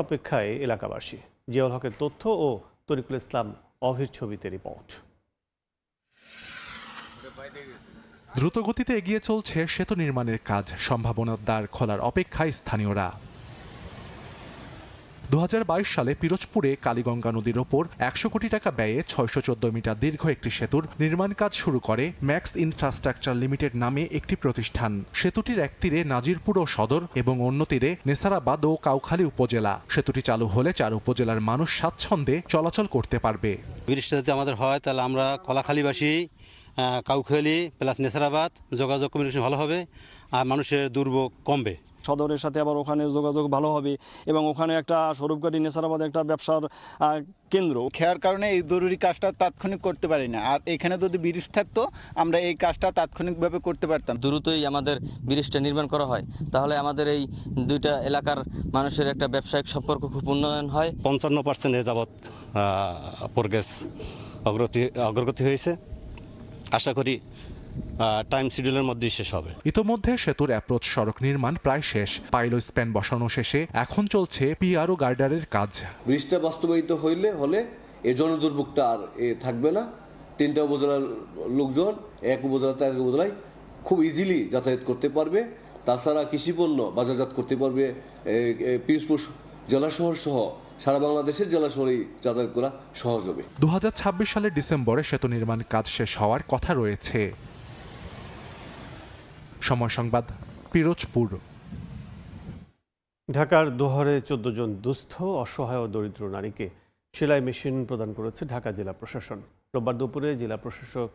অপেক্ষায় এলাকাবাসী। জিয়াউল হকের তথ্য ও তরিকুল ইসলাম অভির ছবিতে রিপোর্ট। দ্রুতগতিতে এগিয়ে চলছে সেতু নির্মাণের কাজ। সম্ভাবনার দ্বার খোলার অপেক্ষায় স্থানীয়রা। 2022 সালে পিরোজপুরে কালীগঙ্গা নদীর ওপর 100 কোটি টাকা ব্যয়ে 614 মিটার দীর্ঘ একটি সেতুর নির্মাণ কাজ শুরু করে ম্যাক্স ইনফ্রাস্ট্রাকচার লিমিটেড নামে একটি প্রতিষ্ঠান। সেতুটির এক তীরে নাজিরপুর ও সদর এবং অন্য তীরে নেসারাবাদ ও কাউখালী উপজেলা। সেতুটি চালু হলে 4 উপজেলার মানুষ স্বাচ্ছন্দ্যে চলাচল করতে পারবে। ব্রিজটা যদি আমাদের হয় তাহলে আমরা কলাখালীবাসী, কাউখালী প্লাস নেসারাবাদ যোগাযোগ কমিউনিকেশন ভালো হবে আর মানুষের দুর্ভোগ কমবে। সদরের সাথে আবার ওখানে যোগাযোগ ভালো হবে এবং ওখানে একটা স্বরূপকারী নেসারাবাদে একটা ব্যবসার কেন্দ্র। খেয়ার কারণে এই জরুরি কাজটা তাৎক্ষণিক করতে পারি না, আর এখানে যদি ব্রিজ থাকতো আমরা এই কাজটা তাৎক্ষণিকভাবে করতে পারতাম। দ্রুতই আমাদের ব্রিজটা নির্মাণ করা হয় তাহলে আমাদের এই দুইটা এলাকার মানুষের একটা ব্যবসায়িক সম্পর্ক খুব উন্নয়ন হয়। 55% যাবৎ প্রোগ্রেস অগ্রগতি হয়েছে। আশা করি টাইম শিডিউলের মধ্যেই শেষ হবে। ইতোমধ্যে সেতুর অ্যাপ্রোচ সড়ক নির্মাণ প্রায় শেষ। পাইলো স্প্যান বসানো শেষে এখন চলছে পিআরও গার্ডারের কাজ। ব্রিজটা বাস্তবায়িত হলে এই জনদুর্ভোগটা আর থাকবে না। 3টা উপজেলার লোকজন এক উপজেলা থেকে এক উপজেলায় খুব ইজিলি যাতায়াত করতে পারবে। তাছাড়া কৃষিপণ্য বাজারজাত করতে পারবে। পিরোজপুর জেলা শহর সহ সারা বাংলাদেশের জেলা শহরেই যাতায়াত করা সহজ হবে। 2026 সালের ডিসেম্বরে সেতু নির্মাণ কাজ শেষ হওয়ার কথা রয়েছে। সময় সংবাদ, পিরোজপুর। ঢাকার দোহারে 14 জন দুস্থ, অসহায় ও দরিদ্র নারীকে সেলাই মেশিন প্রদান করেছে ঢাকা জেলা প্রশাসন। রোববার দুপুরে জেলা প্রশাসক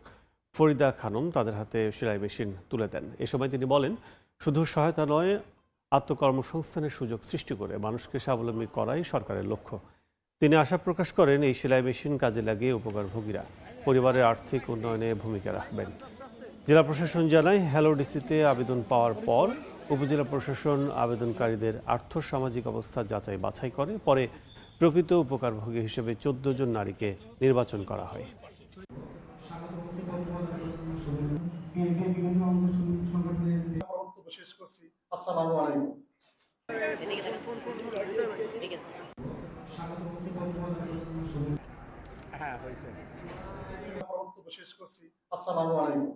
ফরিদা খানম তাদের হাতে সেলাই মেশিন তুলে দেন। এ সময় তিনি বলেন, শুধু সহায়তা নয়, আত্মকর্মসংস্থানের সুযোগ সৃষ্টি করে মানুষকে স্বাবলম্বী করাই সরকারের লক্ষ্য। তিনি আশা প্রকাশ করেন এই সেলাই মেশিন কাজে লাগিয়ে উপকারভোগীরা পরিবারের আর্থিক উন্নয়নে ভূমিকা রাখবেন। জেলা প্রশাসন জানায়, হ্যালো ডিসিতে আবেদন পাওয়ার পর উপজেলা প্রশাসন আবেদনকারীদের আর্থসামাজিক অবস্থা যাচাই বাছাই করে। পরে প্রকৃত উপকারভোগী হিসেবে 14 জন নারীকে নির্বাচন করা হয়। আসসালামু আলাইকুম। শেষ করছি। আসসালামু আলাইকুম।